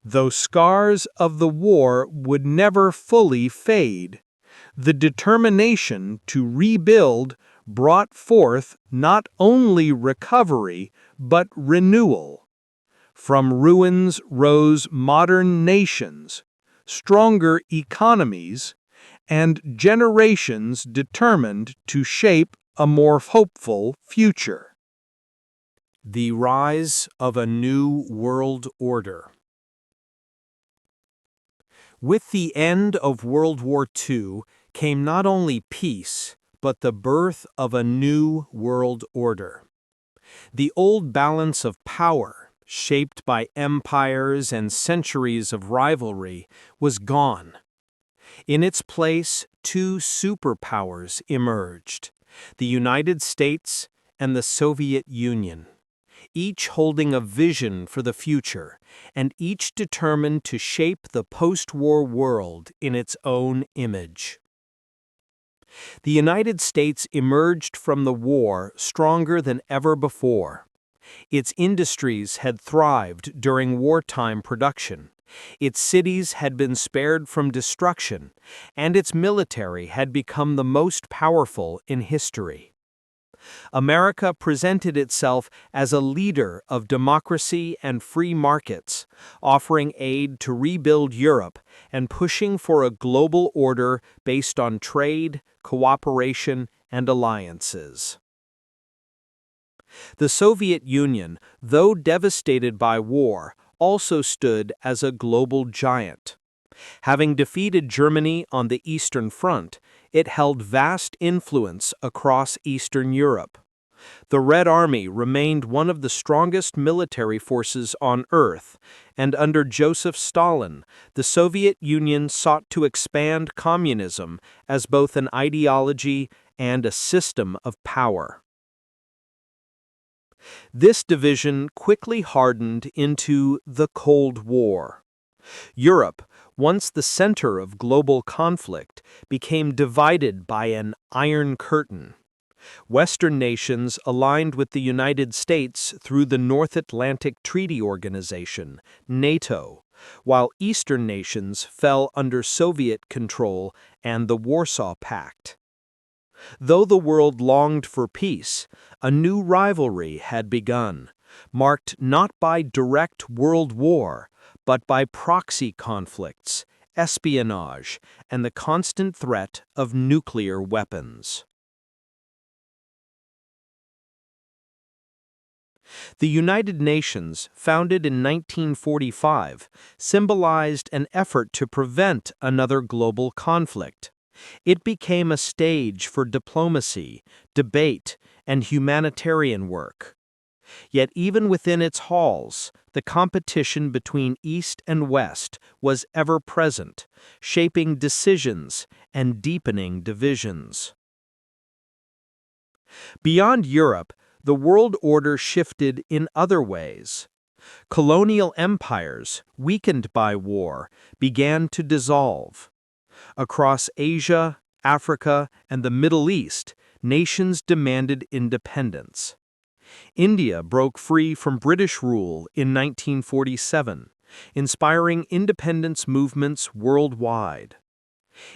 Speaker 2: Though scars of the war would never fully fade, the determination to rebuild brought forth not only recovery but renewal. From ruins rose modern nations, stronger economies, and generations determined to shape a more hopeful future.
Speaker 1: The rise of a new world order. With the end of World War II came not only peace, but the birth of a new world order. The old balance of power, shaped by empires and centuries of rivalry, was gone. In its place, two superpowers emerged, the United States and the Soviet Union, each holding a vision for the future, and each determined to shape the post-war world in its own image. The United States emerged from the war stronger than ever before. Its industries had thrived during wartime production. Its cities had been spared from destruction, and its military had become the most powerful in history. America presented itself as a leader of democracy and free markets, offering aid to rebuild Europe and pushing for a global order based on trade, cooperation, and alliances. The Soviet Union, though devastated by war, also stood as a global giant. Having defeated Germany on the Eastern Front, it held vast influence across Eastern Europe. The Red Army remained one of the strongest military forces on Earth, and under Joseph Stalin, the Soviet Union sought to expand communism as both an ideology and a system of power. This division quickly hardened into the Cold War. Europe, once the center of global conflict, became divided by an Iron Curtain. Western nations aligned with the United States through the North Atlantic Treaty Organization, NATO, while Eastern nations fell under Soviet control and the Warsaw Pact. Though the world longed for peace, a new rivalry had begun, marked not by direct world war, but by proxy conflicts, espionage, and the constant threat of nuclear weapons.
Speaker 2: The United Nations, founded in 1945, symbolized an effort to prevent another global conflict. It became a stage for diplomacy, debate, and humanitarian work. Yet even within its halls, the competition between East and West was ever present, shaping decisions and deepening divisions. Beyond Europe, the world order shifted in other ways. Colonial empires, weakened by war, began to dissolve. Across Asia, Africa, and the Middle East, nations demanded independence. India broke free from British rule in 1947, inspiring independence movements worldwide.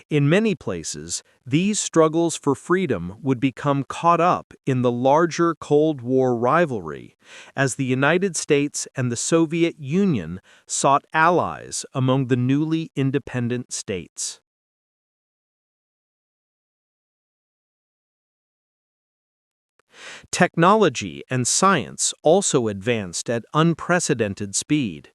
Speaker 2: In many places, these struggles for freedom would become caught up in the larger Cold War rivalry as the United States and the Soviet Union sought allies among the newly independent states. Technology and science also advanced at unprecedented speed.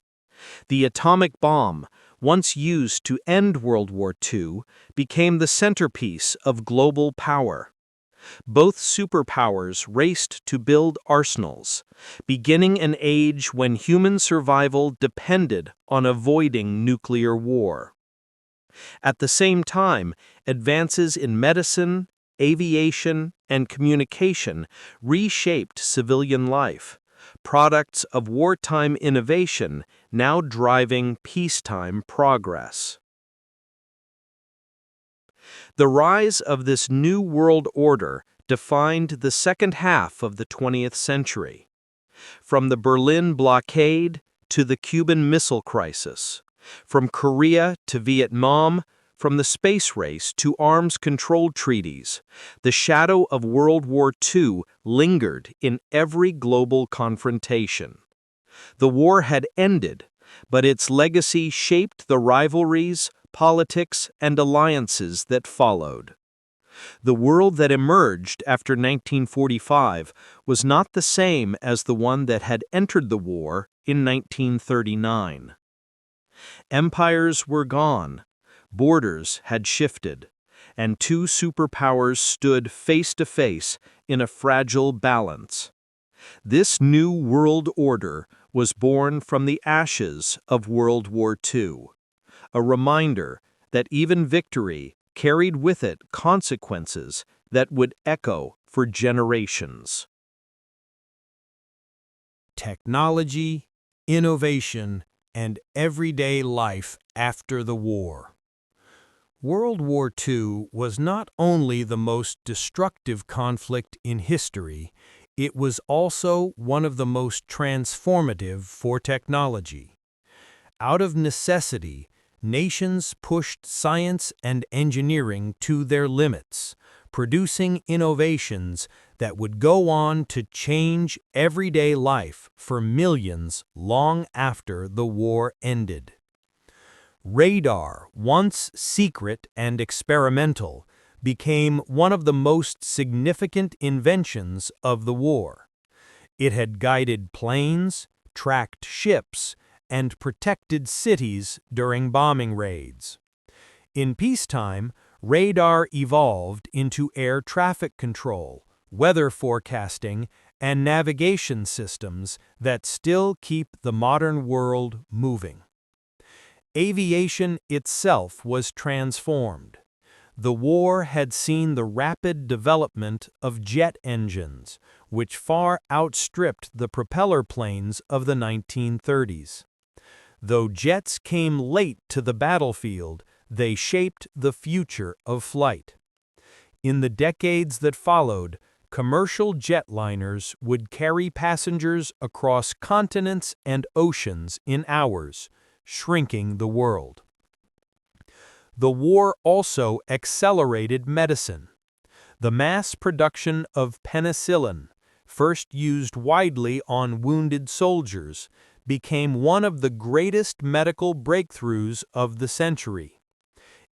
Speaker 2: The atomic bomb, once used to end World War II, became the centerpiece of global power. Both superpowers raced to build arsenals, beginning an age when human survival depended on avoiding nuclear war. At the same time, advances in medicine, aviation, and communication reshaped civilian life, products of wartime innovation now driving peacetime progress. The rise of this new world order defined the second half of the 20th century. From the Berlin blockade to the Cuban Missile Crisis, from Korea to Vietnam, from the space race to arms control treaties, the shadow of World War II lingered in every global confrontation. The war had ended, but its legacy shaped the rivalries, politics, and alliances that followed. The world that emerged after 1945 was not the same as the one that had entered the war in 1939. Empires were gone, borders had shifted, and two superpowers stood face to face in a fragile balance. This new world order was born from the ashes of World War II, a reminder that even victory carried with it consequences that would echo for generations.
Speaker 1: Technology, innovation, and everyday life after the war. World War II was not only the most destructive conflict in history, it was also one of the most transformative for technology. Out of necessity, nations pushed science and engineering to their limits, producing innovations that would go on to change everyday life for millions long after the war ended. Radar, once secret and experimental, became one of the most significant inventions of the war. It had guided planes, tracked ships, and protected cities during bombing raids. In peacetime, radar evolved into air traffic control, weather forecasting, and navigation systems that still keep the modern world moving. Aviation itself was transformed. The war had seen the rapid development of jet engines, which far outstripped the propeller planes of the 1930s. Though jets came late to the battlefield, they shaped the future of flight. In the decades that followed, commercial jetliners would carry passengers across continents and oceans in hours, shrinking the world. The war also accelerated medicine. The mass production of penicillin, first used widely on wounded soldiers, became one of the greatest medical breakthroughs of the century.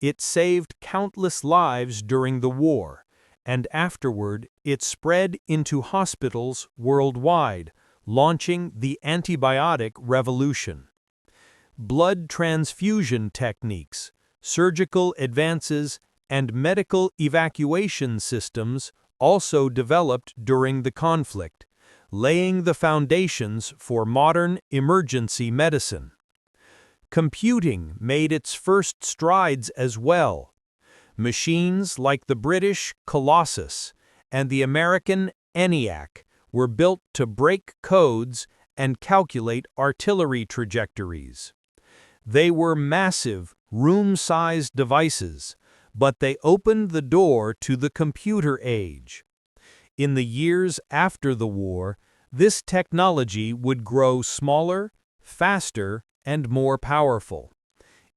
Speaker 1: It saved countless lives during the war, and afterward it spread into hospitals worldwide, launching the antibiotic revolution. Blood transfusion techniques, surgical advances, and medical evacuation systems also developed during the conflict, laying the foundations for modern emergency medicine. Computing made its first strides as well. Machines like the British Colossus and the American ENIAC were built to break codes and calculate artillery trajectories. They were massive, room-sized devices, but they opened the door to the computer age. In the years after the war, this technology would grow smaller, faster, and more powerful,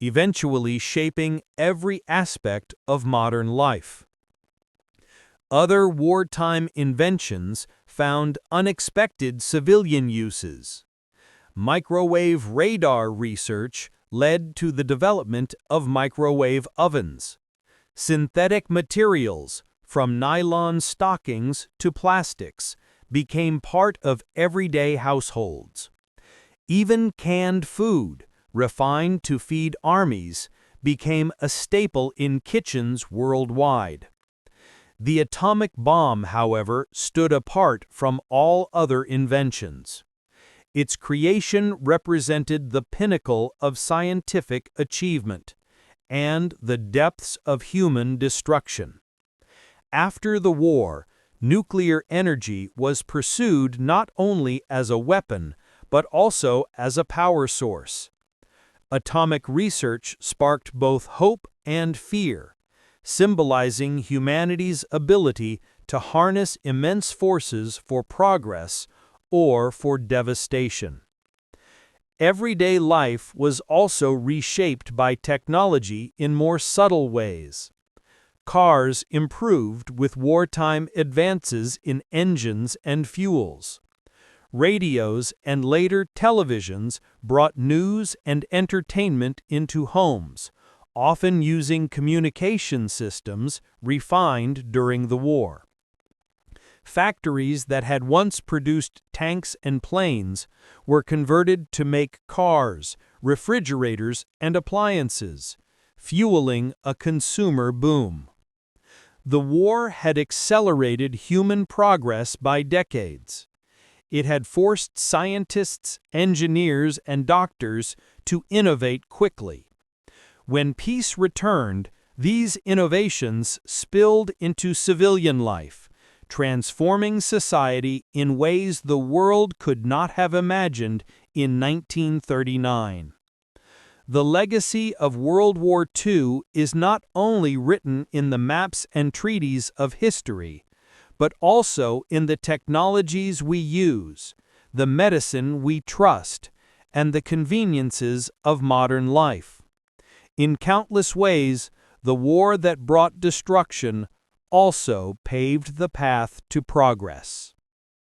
Speaker 1: eventually shaping every aspect of modern life. Other wartime inventions found unexpected civilian uses. Microwave radar research led to the development of microwave ovens. Synthetic materials, from nylon stockings to plastics, became part of everyday households. Even canned food, refined to feed armies, became a staple in kitchens worldwide. The atomic bomb, however, stood apart from all other inventions. Its creation represented the pinnacle of scientific achievement and the depths of human destruction. After the war, nuclear energy was pursued not only as a weapon, but also as a power source. Atomic research sparked both hope and fear, symbolizing humanity's ability to harness immense forces for progress or for devastation. Everyday life was also reshaped by technology in more subtle ways. Cars improved with wartime advances in engines and fuels. Radios and later televisions brought news and entertainment into homes, often using communication systems refined during the war. Factories that had once produced tanks and planes were converted to make cars, refrigerators, and appliances, fueling a consumer boom. The war had accelerated human progress by decades. It had forced scientists, engineers, and doctors to innovate quickly. When peace returned, these innovations spilled into civilian life, transforming society in ways the world could not have imagined in 1939. The legacy of World War II is not only written in the maps and treaties of history, but also in the technologies we use, the medicine we trust, and the conveniences of modern life. In countless ways, the war that brought destruction also paved the path to progress.